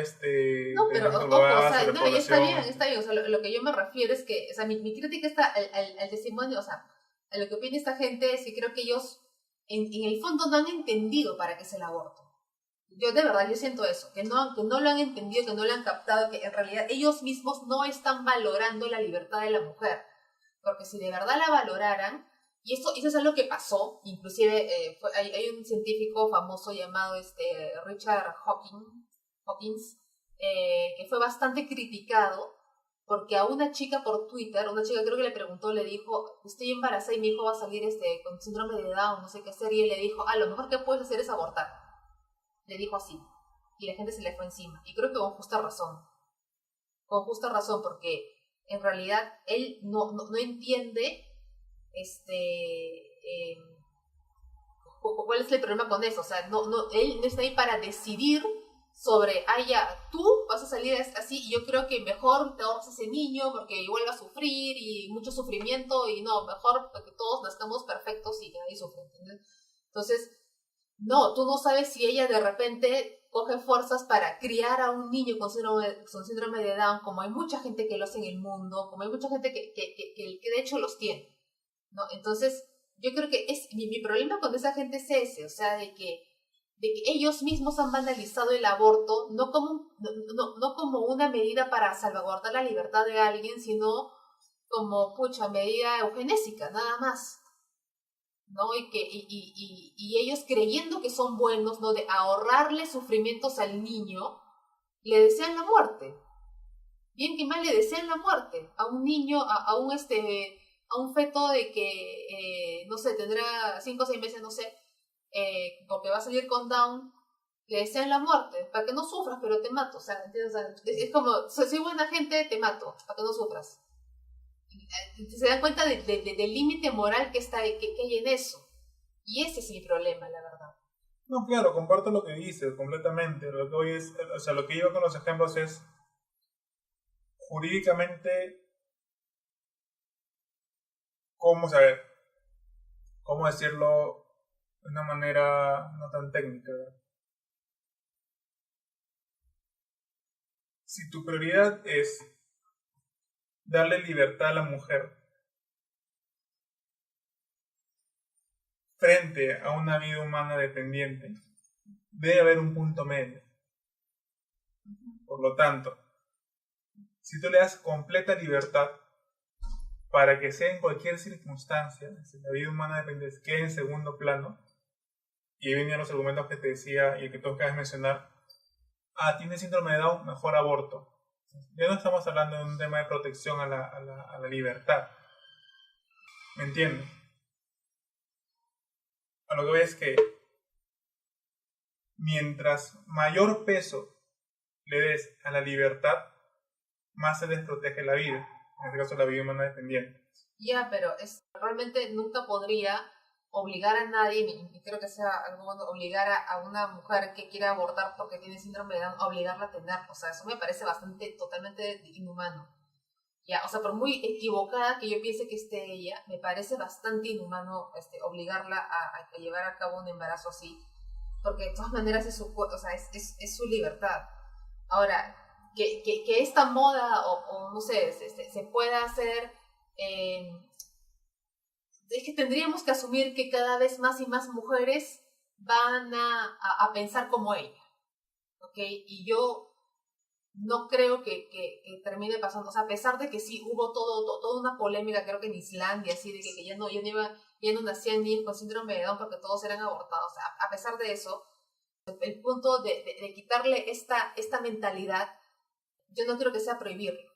no, pero ojo, o sea, no, y está bien, o sea, lo que yo me refiero es que, o sea, mi crítica está al testimonio, o sea, a lo que opina esta gente es que creo que ellos, en el fondo, no han entendido para qué es el aborto. Yo de verdad, yo siento eso, que no lo han entendido, que no lo han captado, que en realidad ellos mismos no están valorando la libertad de la mujer, porque si de verdad la valoraran, y eso es algo que pasó, inclusive hay un científico famoso llamado Richard Hawkins, que fue bastante criticado porque a una chica por Twitter, una chica creo que le preguntó, le dijo, estoy embarazada y mi hijo va a salir con síndrome de Down, no sé qué hacer, y él le dijo, lo mejor que puedes hacer es abortar. Le dijo así, y la gente se le fue encima, y creo que con justa razón, porque en realidad él no entiende ¿cuál es el problema con eso? O sea, él no está ahí para decidir sobre, ya, tú vas a salir así y yo creo que mejor te ahorras ese niño porque igual va a sufrir y mucho sufrimiento y no, mejor que todos nazcamos perfectos y que nadie sufre, ¿entiendes? Entonces, no, tú no sabes si ella de repente coge fuerzas para criar a un niño con síndrome de Down, como hay mucha gente que lo hace en el mundo, como hay mucha gente que de hecho los tiene, ¿no? Entonces, yo creo que mi problema con esa gente es ese, o sea, de que ellos mismos han banalizado el aborto no como una medida para salvaguardar la libertad de alguien, sino como, medida eugenésica, nada más, ¿no? Y ellos creyendo que son buenos, ¿no? De ahorrarle sufrimientos al niño, le desean la muerte. Bien que mal le desean la muerte a un niño, a un feto de que, no sé, tendrá 5 o 6 meses, no sé, porque va a salir con Down, le desean la muerte, para que no sufras, pero te mato, o sea, ¿entiendes? O sea, es como, soy buena gente, te mato, para que no sufras. Se dan cuenta del límite moral que hay en eso. Y ese es mi problema, la verdad. No, claro, comparto lo que dices completamente. Lo que hoy es, o sea, lo que iba con los ejemplos es jurídicamente cómo saber, cómo decirlo de una manera no tan técnica. Si tu prioridad es darle libertad a la mujer frente a una vida humana dependiente, debe haber un punto medio. Por lo tanto, si tú le das completa libertad para que sea en cualquier circunstancia, si la vida humana dependiente quede en segundo plano, y ahí venían los argumentos que te decía y que tú acabas de mencionar, tiene síndrome de Down, mejor aborto. Ya no estamos hablando de un tema de protección a la libertad. ¿Me entiendes? A lo que voy es que mientras mayor peso le des a la libertad, más se desprotege la vida. En este caso, la vida humana dependiente. Ya, pero realmente nunca podría obligar a nadie, y creo que sea algo bueno, obligar a una mujer que quiera abortar porque tiene síndrome de Down, a obligarla a tenerlo. O sea, eso me parece totalmente inhumano. Ya, o sea, por muy equivocada que yo piense que esté ella, me parece bastante inhumano obligarla a llevar a cabo un embarazo así, porque de todas maneras es su libertad. Ahora, que esta moda o no sé, se pueda hacer, es que tendríamos que asumir que cada vez más y más mujeres van a pensar como ella, ¿ok? Y yo no creo que termine pasando. O sea, a pesar de que sí hubo toda una polémica, creo que en Islandia, así, de que ya no nacían niños con síndrome de Down porque todos eran abortados. O sea, a pesar de eso, el punto de quitarle esta mentalidad, yo no creo que sea prohibirlo.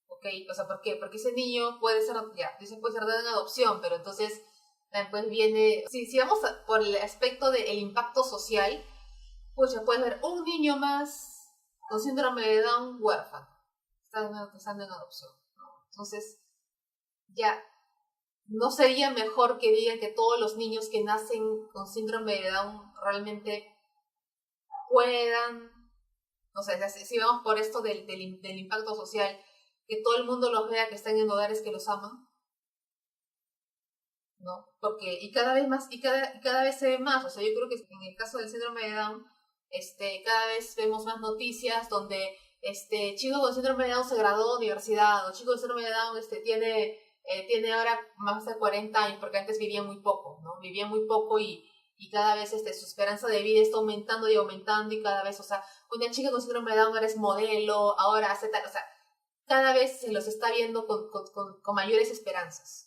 ¿Ok? O sea, ¿por qué? Porque ese niño puede ser dado en adopción, pero entonces pues viene... Si vamos por el aspecto del impacto social, pues ya puedes ver un niño más con síndrome de Down huérfano, estando en adopción, ¿no? Entonces, ya, ¿no sería mejor que digan que todos los niños que nacen con síndrome de Down realmente puedan, no sé, si vamos por esto del impacto social, que todo el mundo los vea que están en hogares que los aman, ¿no? Porque, y cada vez más, y cada vez se ve más, o sea, yo creo que en el caso del síndrome de Down, cada vez vemos más noticias donde chico con síndrome de Down se graduó de universidad, o chico con síndrome de Down tiene ahora más de 40 años, porque antes vivía muy poco, ¿no? Vivía muy poco y cada vez su esperanza de vida está aumentando y aumentando y cada vez, o sea, una chica con síndrome de Down ahora es modelo, ahora hace tal, o sea, cada vez se los está viendo con mayores esperanzas.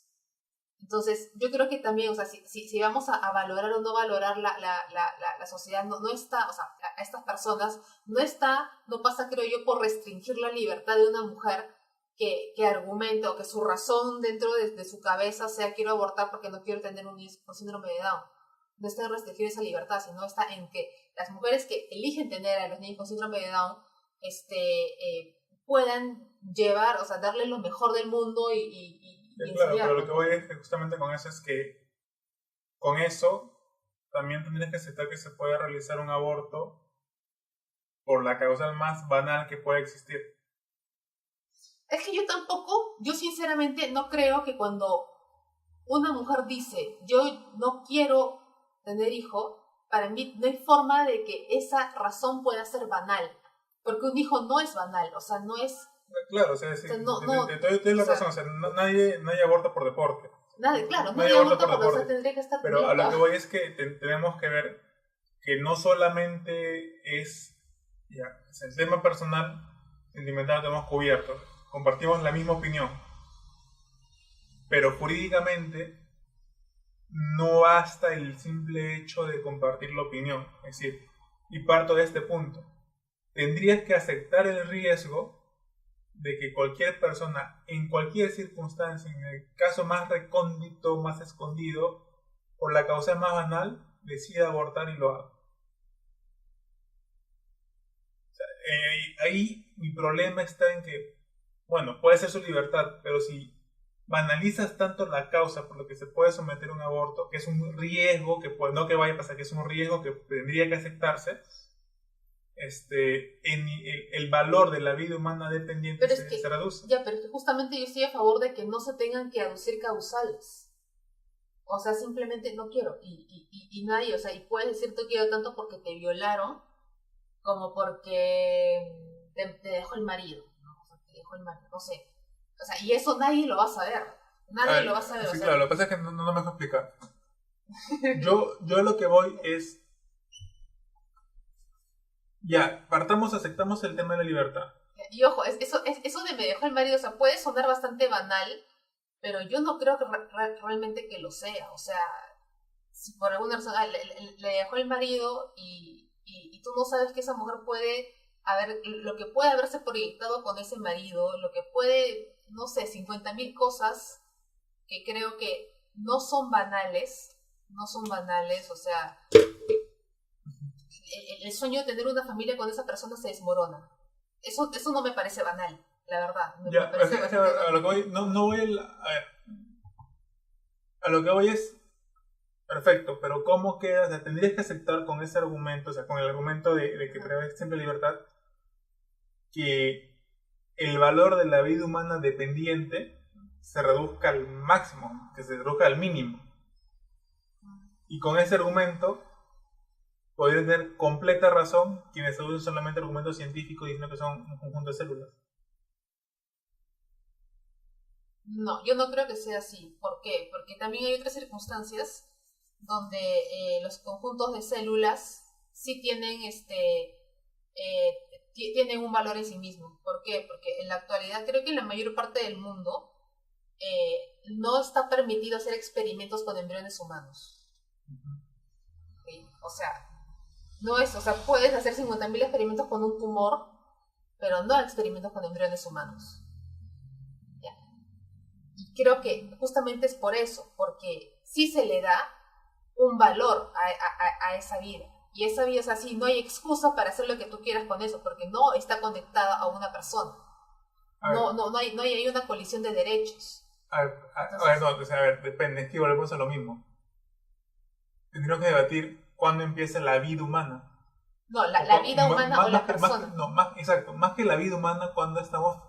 Entonces, yo creo que también, o sea, si vamos a valorar o no valorar la sociedad, no está, o sea, a estas personas, no pasa, creo yo, por restringir la libertad de una mujer que argumenta o que su razón dentro de su cabeza sea quiero abortar porque no quiero tener un niño con síndrome de Down. No está en restringir esa libertad, sino está en que las mujeres que eligen tener a los niños con síndrome de Down, puedan llevar, o sea, darle lo mejor del mundo claro, pero lo que voy es que justamente con eso es que con eso también tendrías que aceptar que se puede realizar un aborto por la causa más banal que puede existir. Es que yo sinceramente no creo que cuando una mujer dice yo no quiero tener hijo, para mí no hay forma de que esa razón pueda ser banal, porque un hijo no es banal, o sea, no es... Claro, o sea, sí, te doy la razón, o sea, nadie aborta por deporte. Claro, nadie aborta por deporte, tendría que estar... Pero a lo que voy es que tenemos que ver que no solamente es el tema personal, sentimental lo tenemos cubierto, compartimos la misma opinión, pero jurídicamente no basta el simple hecho de compartir la opinión, es decir, y parto de este punto, tendrías que aceptar el riesgo de que cualquier persona, en cualquier circunstancia, en el caso más recóndito, más escondido, por la causa más banal, decida abortar y lo haga. O sea, ahí mi problema está en que, bueno, puede ser su libertad, pero si banalizas tanto la causa por lo que se puede someter a un aborto, que es un riesgo, que no que vaya a pasar, que es un riesgo que tendría que aceptarse, el valor de la vida humana dependiente se reduce. Ya, pero es que justamente yo estoy a favor de que no se tengan que aducir causales. O sea, simplemente no quiero. Y nadie, o sea, y puedes decir te quiero tanto porque te violaron, como porque te dejó el marido, ¿no? O sea, te dejó el marido, no sé. O sea, y eso nadie lo va a saber. Nadie lo va a saber. Sí, o sea, claro, lo que pasa es que no me dejo explicar. Yo lo que voy es... Ya, aceptamos el tema de la libertad. Y ojo, eso de me dejó el marido, o sea, puede sonar bastante banal, pero yo no creo que realmente que lo sea. O sea, si por alguna razón le dejó el marido y tú no sabes que esa mujer lo que puede haberse proyectado con ese marido, lo que puede, no sé, 50.000 cosas que creo que no son banales, o sea, el sueño de tener una familia con esa persona se desmorona. Eso no me parece banal, la verdad. A lo que voy, no voy a lo que voy es perfecto, pero ¿cómo queda? O sea, tendrías que aceptar con ese argumento, o sea, con el argumento de que prevé siempre libertad, que el valor de la vida humana dependiente se reduzca al máximo, que se reduzca al mínimo. Y con ese argumento podrían tener completa razón quienes se usan solamente argumentos científicos diciendo que son un conjunto de células. No, yo no creo que sea así. ¿Por qué? Porque también hay otras circunstancias donde los conjuntos de células sí tienen tienen un valor en sí mismo. ¿Por qué? Porque en la actualidad creo que en la mayor parte del mundo no está permitido hacer experimentos con embriones humanos. ¿Sí? O sea, no es, o sea, puedes hacer 50.000 experimentos con un tumor, pero no experimentos con embriones humanos. ¿Ya? Y creo que justamente es por eso, porque sí se le da un valor a esa vida. Y esa vida es así, no hay excusa para hacer lo que tú quieras con eso, porque no está conectada a una persona. No hay una colisión de derechos. A ver, depende, es que volvemos a lo mismo. Tendríamos que debatir cuándo empieza la vida humana. No, la vida humana o la persona. Exacto, más que la vida humana cuando estamos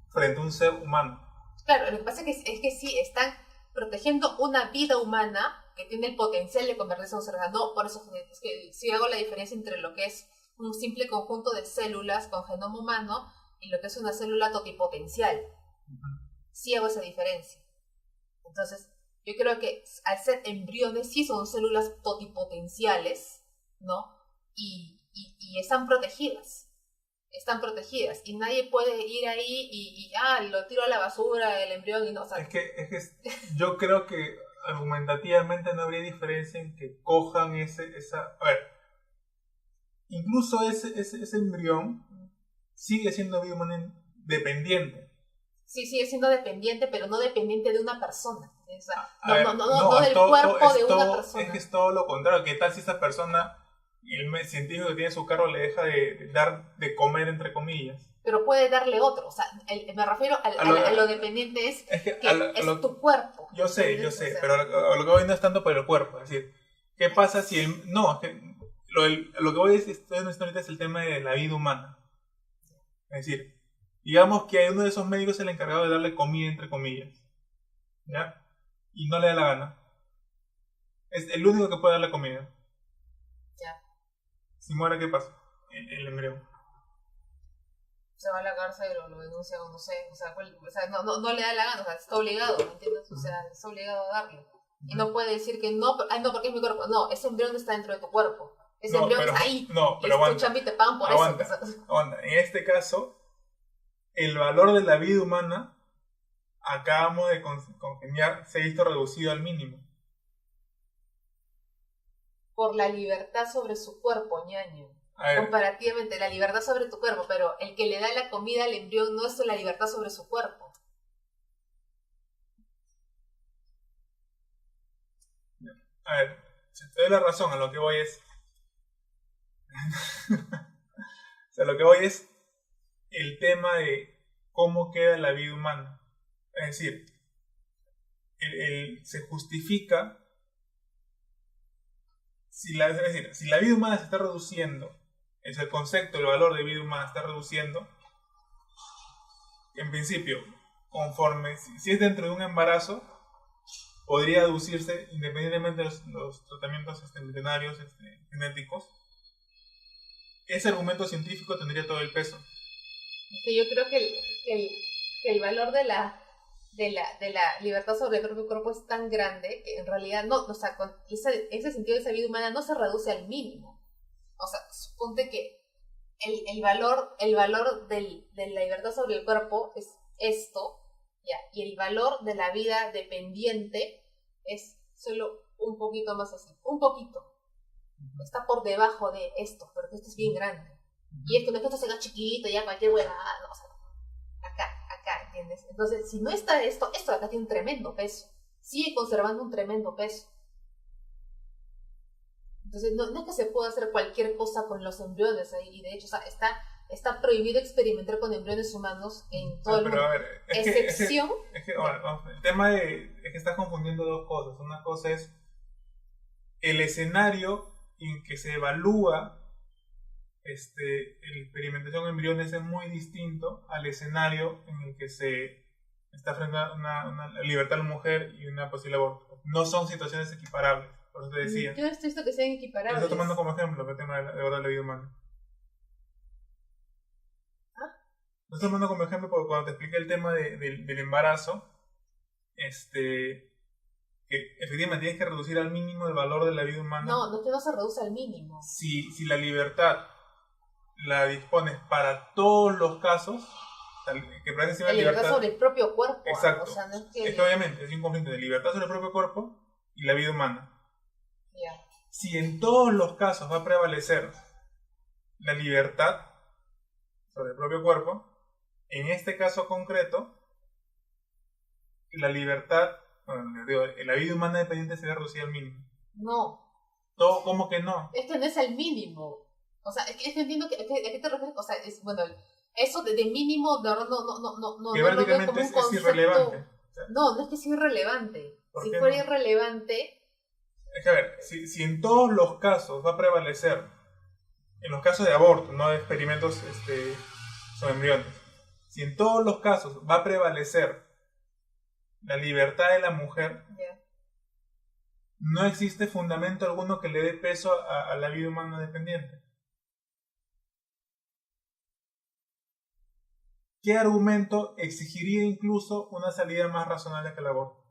frente a un ser humano. Claro, lo que pasa es que sí, están protegiendo una vida humana que tiene el potencial de convertirse en un ser humano. No, por eso es que sí hago la diferencia entre lo que es un simple conjunto de células con genoma humano y lo que es una célula totipotencial. Sí hago esa diferencia. Entonces, yo creo que al ser embriones sí son células totipotenciales, ¿no? Y están protegidas. Están protegidas. Y nadie puede ir ahí y lo tiro a la basura, el embrión y no. O sea, es que yo creo que argumentativamente no habría diferencia en que cojan esa... A ver, incluso ese embrión sigue siendo vida humana dependiente. Sí, sigue siendo dependiente, pero no dependiente de una persona. O sea, no del cuerpo de una persona. Es que es todo lo contrario. ¿Qué tal si esa persona, el científico que tiene su carro, le deja de dar de comer, entre comillas? Pero puede darle otro. O sea, me refiero a lo dependiente es que es tu cuerpo. Yo sé, pero a lo que voy no es tanto por el cuerpo. Es decir, ¿qué pasa si no, es que lo que voy a decir ahorita es el tema de la vida humana. Es decir, digamos que uno de esos médicos es el encargado de darle comida, entre comillas, ¿ya? Y no le da la gana. Es el único que puede darle comida. Ya. Si muere, ¿qué pasa? El embrión. Se va a la cárcel o lo denuncia o no sé. O sea, no le da la gana, o sea, está obligado, ¿me entiendes? O sea, está obligado a darle. Y no puede decir que no, porque es mi cuerpo. No, ese embrión está dentro de tu cuerpo. Ese embrión está ahí. No, pero aguanta. Tu chamba y te pagan por eso. Aguanta. En este caso, el valor de la vida humana acabamos de congeniar, se ha visto reducido al mínimo. Por la libertad sobre su cuerpo, ñaño. Comparativamente, la libertad sobre tu cuerpo, pero el que le da la comida al embrión no es la libertad sobre su cuerpo. A ver, si te doy la razón, a lo que voy es... o sea, lo que voy es el tema de cómo queda la vida humana. Es decir, se justifica si la vida humana se está reduciendo, es el concepto, el valor de vida humana se está reduciendo, en principio, conforme, si es dentro de un embarazo, podría aducirse, independientemente de los tratamientos veterinarios genéticos, ese argumento científico tendría todo el peso. Sí, yo creo que el valor de la libertad sobre el propio cuerpo es tan grande que en realidad no, o sea, con ese sentido de esa vida humana no se reduce al mínimo. O sea, suponte que el valor de la libertad sobre el cuerpo es esto, ¿ya? Y el valor de la vida dependiente es solo un poquito más así, un poquito. Está por debajo de esto, porque esto es bien grande. Y esto no es que esto se haga chiquito, ya cualquier huevada, no, o sea, acá, ¿entiendes? Entonces, si no está esto de acá tiene un tremendo peso. Sigue conservando un tremendo peso. Entonces, no es que se pueda hacer cualquier cosa con los embriones ahí. Y de hecho, o sea, está prohibido experimentar con embriones humanos en todo el mundo. A ver, excepción. El tema es que estás confundiendo dos cosas. Una cosa es el escenario en que se evalúa la experimentación en embriones es muy distinto al escenario en el que se está frente a una libertad de la mujer y una posible aborto. No son situaciones equiparables, por eso te decía. Yo no estoy visto que sean equiparables. Estoy tomando como ejemplo el tema de la vida humana. Estoy tomando como ejemplo porque cuando te expliqué el tema del embarazo, que efectivamente tienes que reducir al mínimo el valor de la vida humana. No, que no se reduce al mínimo. Si la libertad la dispones para todos los casos, que parece encima La de libertad libertad. sobre el propio cuerpo. Exacto. O sea, no es Es que obviamente es un conflicto de libertad sobre el propio cuerpo y la vida humana. Ya. Si en todos los casos va a prevalecer la libertad sobre el propio cuerpo, en este caso concreto, la libertad, bueno, digo, la vida humana dependiente se ve reducida al mínimo. No. Todo, ¿cómo que no? Es que no es el mínimo. O sea, es que entiendo ¿a qué te refieres? O sea, es, bueno, eso de mínimo, de verdad, no Que lo veo prácticamente como un es concepto. irrelevante. O sea, No es que sea irrelevante. ¿por Si qué fuera no? irrelevante, Es que a ver, si en todos los casos va a prevalecer, en los casos de aborto, no de experimentos sobre embriones, si en todos los casos va a prevalecer la libertad de la mujer, ya. no existe fundamento alguno que le dé peso a la vida humana dependiente. ¿Qué argumento exigiría incluso una salida más razonable que el aborto?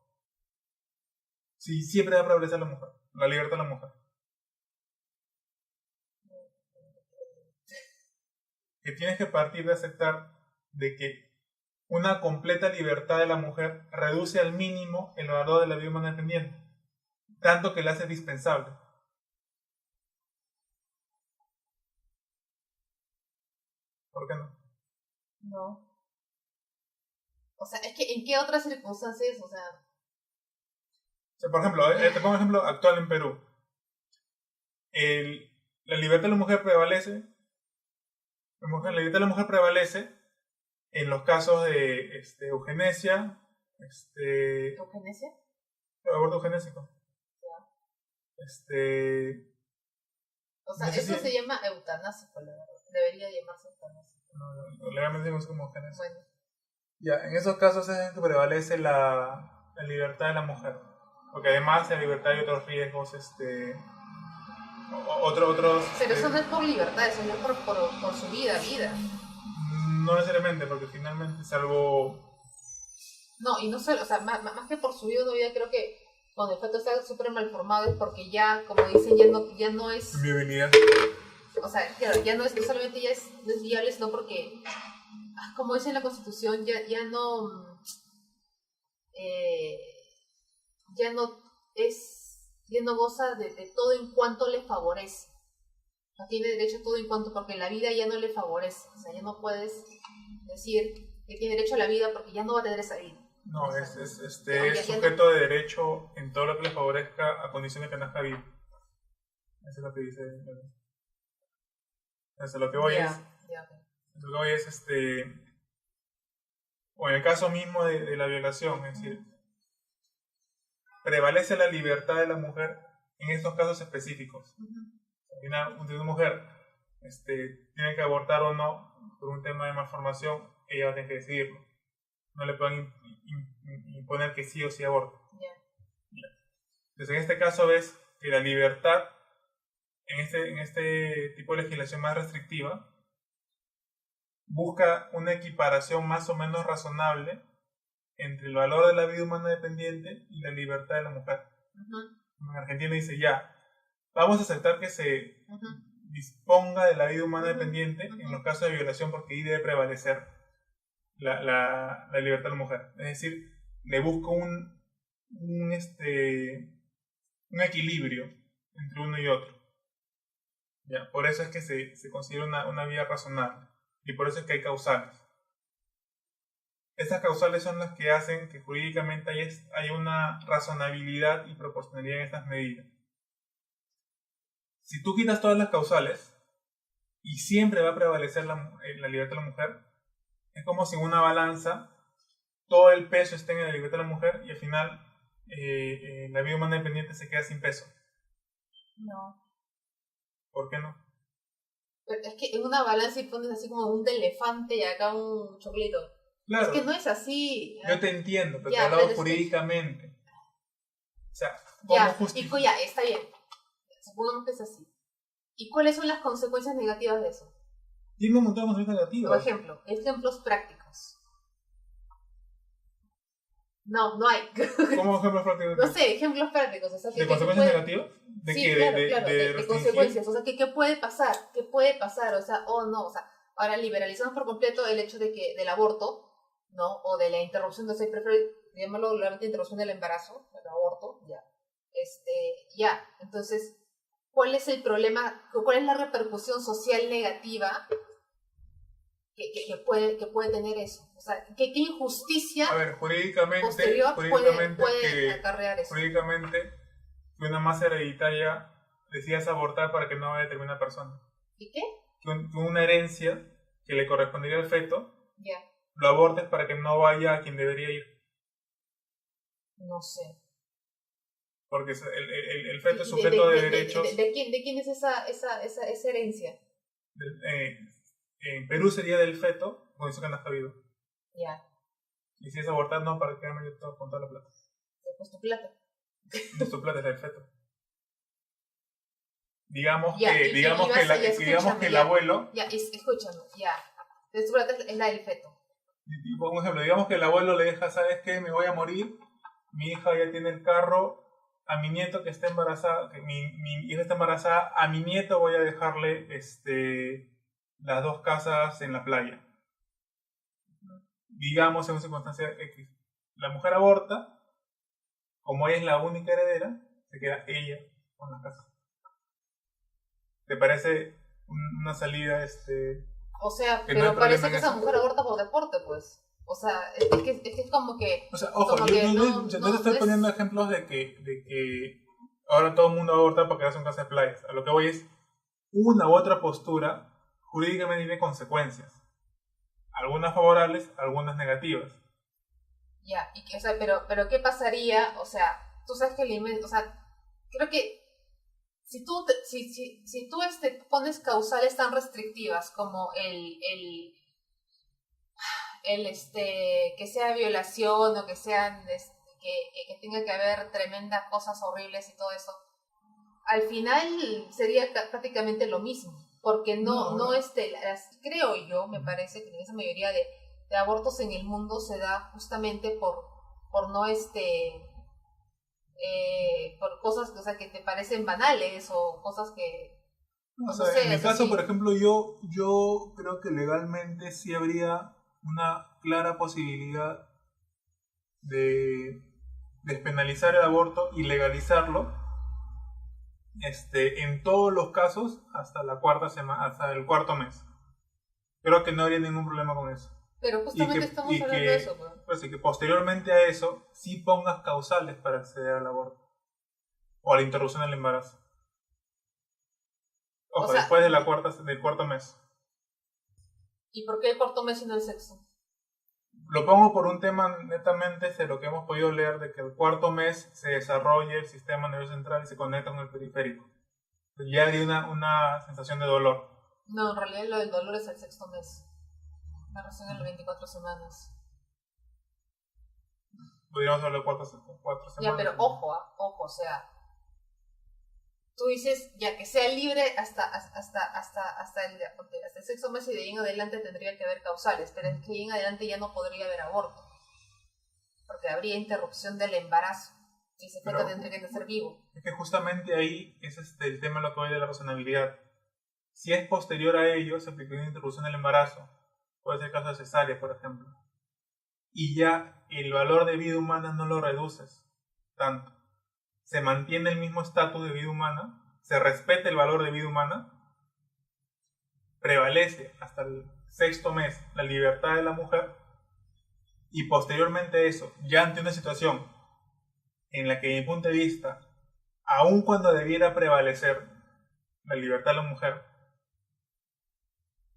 Si siempre va a prevalecer la mujer, la libertad de la mujer. Que tienes que partir de aceptar de que una completa libertad de la mujer reduce al mínimo el valor de la vida humana dependiente, tanto que la hace dispensable. ¿Por qué no? No. O sea, es que ¿en qué otras circunstancias? O sea, O sea, por ejemplo, te pongo un ejemplo actual en Perú. La libertad de la mujer prevalece, la libertad de la mujer prevalece en los casos de eugenesia, ¿eugenesia? aborto eugenésico. O sea, No sé eso si- se llama eutanasia, la verdad. Debería llamarse eutanasia. no, legalmente decimos como eugenesia. Bueno, Ya, en esos casos es que prevalece la libertad de la mujer. Porque además en libertad hay otros riesgos, otros... pero eso no es por libertad, eso es por su vida. No necesariamente, porque finalmente es algo... No, y no solo, o sea, más que por su vida, creo que cuando el feto está súper mal formado es porque ya, como dicen, ya no es, Viabilidad. o sea, claro, ya no es, no solamente no es viable, sino porque, como dice en la Constitución, ya no goza de todo en cuanto le favorece. No tiene derecho a todo en cuanto, porque la vida ya no le favorece. O sea, ya no puedes decir que tiene derecho a la vida porque ya no va a tener esa vida. No, O sea, es sujeto de derecho en todo lo que le favorezca a condición de que nazca vivo. Eso es lo que dice. Eso lo que voy es... Lo que voy es o en el caso mismo de la violación, es decir, prevalece la libertad de la mujer en estos casos específicos. Al final, una mujer tiene que abortar o no por un tema de malformación, ella va a tener que decidirlo. No le pueden imponer que sí o sí aborte. Entonces, en este caso ves que la libertad, en este tipo de legislación más restrictiva, busca una equiparación más o menos razonable entre el valor de la vida humana dependiente y la libertad de la mujer. En Argentina dice ya, vamos a aceptar que se disponga de la vida humana dependiente en los casos de violación porque ahí debe prevalecer la libertad de la mujer. Es decir, le busco un equilibrio entre uno y otro. Ya, por eso es que se considera una vía razonable y por eso es que hay causales. Estas causales son las que hacen que jurídicamente hay una razonabilidad y proporcionalidad en estas medidas. Si tú quitas todas las causales y siempre va a prevalecer la libertad de la mujer, es como si en una balanza todo el peso esté en la libertad de la mujer y al final la vida humana dependiente se queda sin peso. No. ¿Por qué no? Pero es que en una balanza y pones así como un elefante y acá un choclito. Claro, es que no es así. Yo te entiendo, pero ya, te he hablado pero jurídicamente. O sea, ya, y ya, está bien. Supongamos que es así. ¿Y cuáles son las consecuencias negativas de eso? Tiene un montón de consecuencias negativas. Por ejemplo, ejemplos prácticos. No hay. ¿Cómo ejemplos prácticos? No sé, ejemplos prácticos. O sea, ¿De consecuencias negativas? ¿De sí, qué? claro, de restringir? consecuencias. O sea, ¿qué puede pasar? ¿Qué puede pasar? O sea, o no. O sea, ahora liberalizamos por completo el hecho de que del aborto, ¿no? O de la interrupción, no sé, prefiero llamarlo la interrupción del embarazo, el aborto, ya. Ya. Entonces, ¿cuál es el problema? ¿Cuál es la repercusión social negativa que puede tener eso? O sea, ¿qué injusticia A ver, jurídicamente, posterior puede que, acarrear eso? jurídicamente, que una masa hereditaria decidas abortar para que no vaya a determinada persona. ¿Y qué? Que una herencia que le correspondería al feto, Ya. lo abortes para que no vaya a quien debería ir. No sé. Porque el feto es sujeto de derechos. ¿De quién es esa herencia? En Perú sería del feto, con eso que no has sabido. Ya. Y si es abortar, no, para que me todo con toda la plata. Pues tu plata. No es tu plata, es la del feto. Digamos Ya, que el abuelo. Ya, escúchame, ya. Entonces tu plata es la del feto. Por ejemplo, digamos que el abuelo le deja, ¿sabes qué? Me voy a morir. Mi hija ya tiene el carro. A mi nieto que está embarazada, que mi hija está embarazada, a mi nieto voy a dejarle las 2 casas en la playa. Digamos en una circunstancia X. La mujer aborta, como ella es la única heredera, se queda ella con la casa. ¿Te parece una salida O sea, que pero no hay parece problema que en esa eso? mujer aborta por deporte, pues. O sea, es que es como que... O sea, ojo, como yo que no te estoy poniendo ejemplos de que ahora todo el mundo aborta para quedarse en casa de playas. A lo que voy es, una u otra postura jurídicamente tiene consecuencias. Algunas favorables, algunas negativas. Ya, o sea, pero ¿qué pasaría? O sea, tú sabes que o sea, creo que si tú pones causales tan restrictivas como que sea violación o que sean que tenga que haber tremendas cosas horribles y todo eso, al final sería prácticamente lo mismo, porque no creo yo, me parece que esa mayoría de abortos en el mundo se da justamente por no por cosas, o sea, que te parecen banales o cosas que O no sea, sé, en mi o sea, caso, sí. por ejemplo, yo creo que legalmente sí habría una clara posibilidad de despenalizar el aborto y legalizarlo en todos los casos hasta la cuarta semana, hasta el 4.º mes. Creo que no habría ningún problema con eso. Pero justamente estamos hablando de eso, pues, y que posteriormente a eso sí pongas causales para acceder al aborto o a la interrupción del embarazo. Ojo, o sea, después del 4.º mes. ¿Y por qué el cuarto mes y no el sexto? Lo pongo por un tema netamente de lo que hemos podido leer, de que el 4.º mes se desarrolla el sistema nervioso central y se conecta con el periférico. Ya hay una sensación de dolor. No, en realidad lo del dolor es el sexto mes. La recién en las 24 semanas. Podríamos hablar de 4 semanas. Ya, pero ojo, o sea, tú dices ya que sea libre hasta el sexto mes y de ahí en adelante tendría que haber causales, pero es que ahí en adelante ya no podría haber aborto, porque habría interrupción del embarazo y ese feto tendría que nacer vivo. Es que justamente ahí es el tema de lo que voy de la razonabilidad. Si es posterior a ello, se aplica una interrupción del embarazo, puede ser caso de cesárea, por ejemplo, y ya el valor de vida humana no lo reduces tanto. Se mantiene el mismo estatus de vida humana, se respeta el valor de vida humana, prevalece hasta el 6.º mes la libertad de la mujer, y posteriormente a eso, ya ante una situación en la que, desde mi punto de vista, aun cuando debiera prevalecer la libertad de la mujer,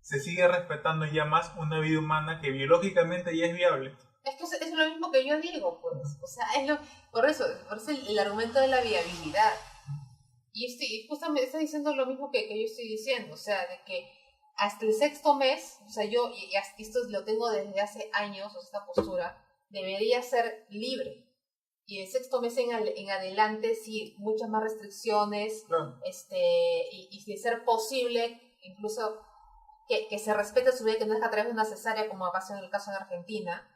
se sigue respetando ya más una vida humana que biológicamente ya es viable. Es que es lo mismo que yo digo, pues. O sea, por eso el argumento de la viabilidad. Y justamente está diciendo lo mismo que yo estoy diciendo. O sea, de que hasta el sexto mes, o sea, yo, y esto lo tengo desde hace años, o sea, esta postura, debería ser libre. Y el sexto mes en adelante, sí, muchas más restricciones, Claro. Y de ser posible, incluso que se respete su vida, que no es a través de una cesárea, como pasa en el caso de Argentina,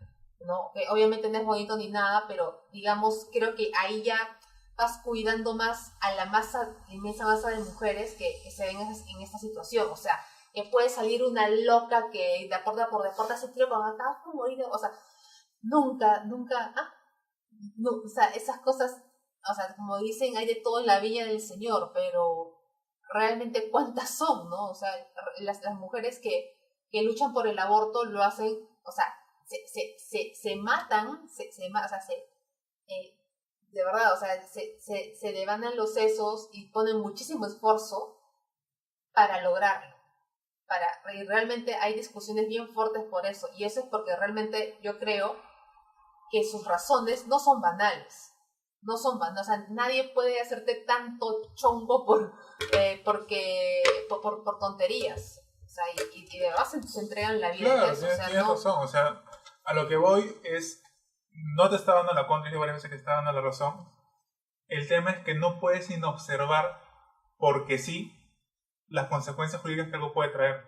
¿no? Que obviamente no es bonito ni nada, pero digamos, creo que ahí ya vas cuidando más a la inmensa masa de mujeres que se ven en esta situación. O sea, que puede salir una loca que por deporte hace tiro con acá, como o sea, nunca, no, o sea, esas cosas, o sea, como dicen, hay de todo en la viña del Señor, pero realmente cuántas son, ¿no? O sea, las mujeres que luchan por el aborto lo hacen, o sea, se matan, o sea, de verdad, o sea, se devanan los sesos y ponen muchísimo esfuerzo para lograrlo. Y realmente hay discusiones bien fuertes por eso, y eso es porque realmente yo creo que sus razones no son banales. No son banales, o sea, nadie puede hacerte tanto chongo por tonterías. O sea, y de verdad se entregan la vida. Claro, en eso. O sea, tienes razón. O sea, a lo que voy es, no te está dando la contra, y varias veces que está dando la razón. El tema es que no puedes sin observar, porque sí, las consecuencias jurídicas que algo puede traer.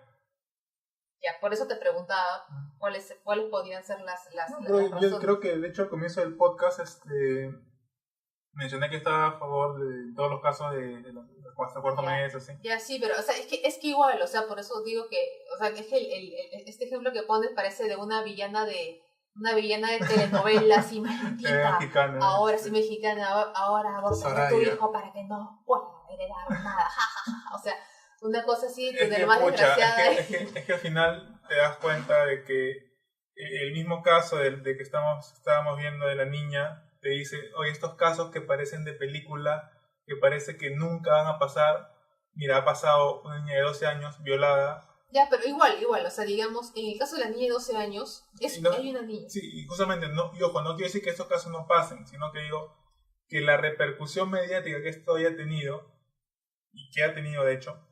Ya, por eso te preguntaba cuáles podrían ser las razones. Yo creo que, de hecho, al comienzo del podcast mencioné que estaba a favor de todos los casos de los hasta cuarto mes, así. Ya, sí, pero o sea, es que igual, o sea, por eso digo que, o sea, es que este ejemplo que pones parece de una villana de telenovela así maldita. Mexicana. Ahora sí mexicana, ahora aborta a tu hijo para que no pueda heredar nada. O sea, una cosa así de lo más desgraciada. Es que al final te das cuenta de que el mismo caso de que estábamos viendo de la niña, te dice, oye, estos casos que parecen de película, que parece que nunca van a pasar, mira, ha pasado una niña de 12 años violada. Ya, pero igual, o sea, digamos, en el caso de la niña de 12 años, hay una niña. Sí, y justamente, no quiero decir que estos casos no pasen, sino que digo que la repercusión mediática que esto haya tenido, y que ha tenido de hecho,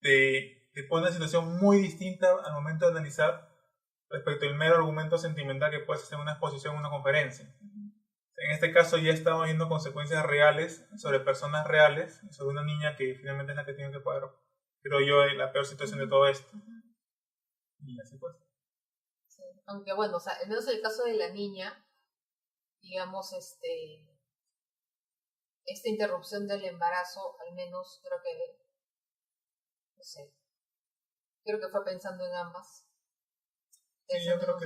te pone en una situación muy distinta al momento de analizar respecto al mero argumento sentimental que puedes hacer en una exposición o una conferencia. En este caso ya estamos viendo consecuencias reales sobre personas reales y sobre una niña que finalmente es la que tiene que pagar, creo yo, la peor situación de todo esto. Y así pues. Sí. Aunque bueno, o sea, al menos en el caso de la niña, digamos, esta interrupción del embarazo, al menos creo que, no sé, creo que fue pensando en ambas. Sí, yo creo que...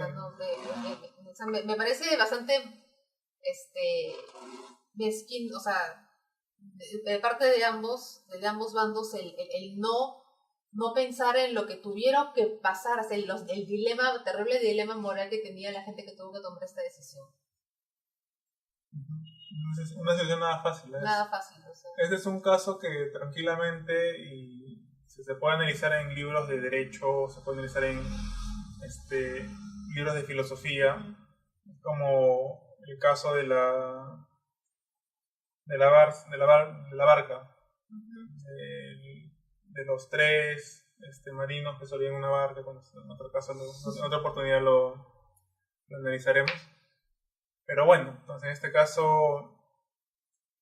me parece bastante mezquino, o sea, de parte de ambos bandos, el no pensar en lo que tuvieron que pasar, o sea, el terrible dilema moral que tenía la gente que tuvo que tomar esta decisión. Una situación nada fácil. Nada fácil, o sea. Este es un caso que tranquilamente y se puede analizar en libros de derecho, se puede analizar en libros de filosofía, como el caso de la barca, de los tres marinos que solían en una barca. En otro caso, en otra oportunidad lo analizaremos. Pero bueno, entonces en este caso,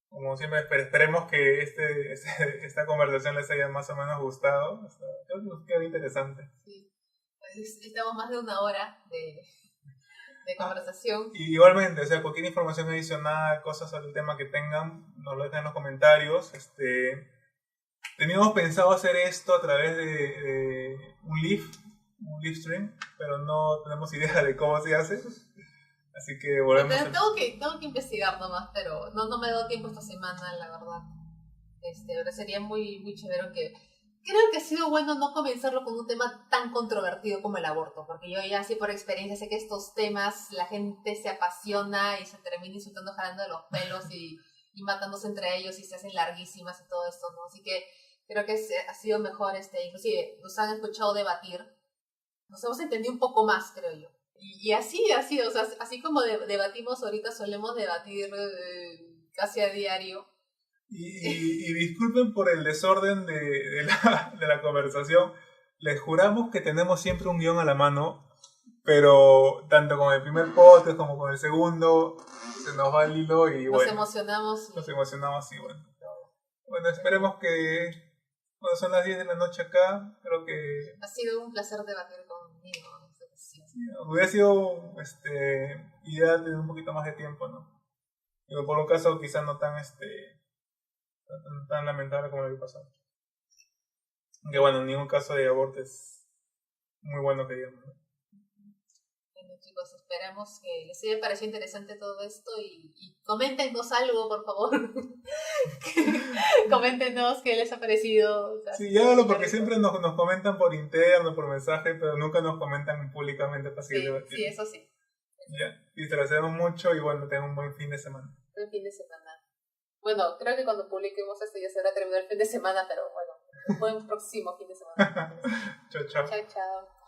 como siempre, esperemos que esta conversación les haya más o menos gustado. Creo que nos quedó interesante. Sí, estamos más de una hora de conversación. Y igualmente, o sea, cualquier información adicional, cosas sobre el tema que tengan, nos lo dejan en los comentarios. Teníamos pensado hacer esto a través de un live stream, pero no tenemos idea de cómo se hace. Así que volvemos. Tengo que investigar nomás, pero no me he dado tiempo esta semana, la verdad. Ahora sería muy, muy chévere que... Creo que ha sido bueno no comenzarlo con un tema tan controvertido como el aborto, porque yo ya así por experiencia sé que estos temas la gente se apasiona y se termina insultando, jalando de los pelos y matándose entre ellos y se hacen larguísimas y todo esto, ¿no? Así que creo que ha sido mejor, inclusive nos han escuchado debatir, nos hemos entendido un poco más, creo yo. Y así, o sea, así como debatimos ahorita, solemos debatir casi a diario. Y disculpen por el desorden de la conversación. Les juramos que tenemos siempre un guión a la mano, pero tanto con el primer podcast como con el segundo se nos va el hilo y bueno. Nos emocionamos y bueno. Bueno, esperemos que cuando son las 10 de la noche acá, creo que... Ha sido un placer debatir conmigo. Hubiera sido ideal tener un poquito más de tiempo, ¿no? Digo, por un caso quizás no tan lamentable como el que pasó. Aunque bueno, en ningún caso de aborto es muy bueno que digamos, ¿no? Bueno, chicos, esperamos que les haya parecido interesante todo esto y coméntenos algo, por favor. Coméntenos qué les ha parecido. O sea, Sí, hágalo porque siempre nos comentan por interno, por mensaje, pero nunca nos comentan públicamente para seguir sí, debatiendo. eso sí. Ya, y te lo hacemos mucho y bueno, tengan un buen fin de semana. Buen fin de semana. Bueno, creo que cuando publiquemos esto ya se habrá terminado el fin de semana, pero bueno, buen próximo fin de semana. Chao, chao. Chao, chao.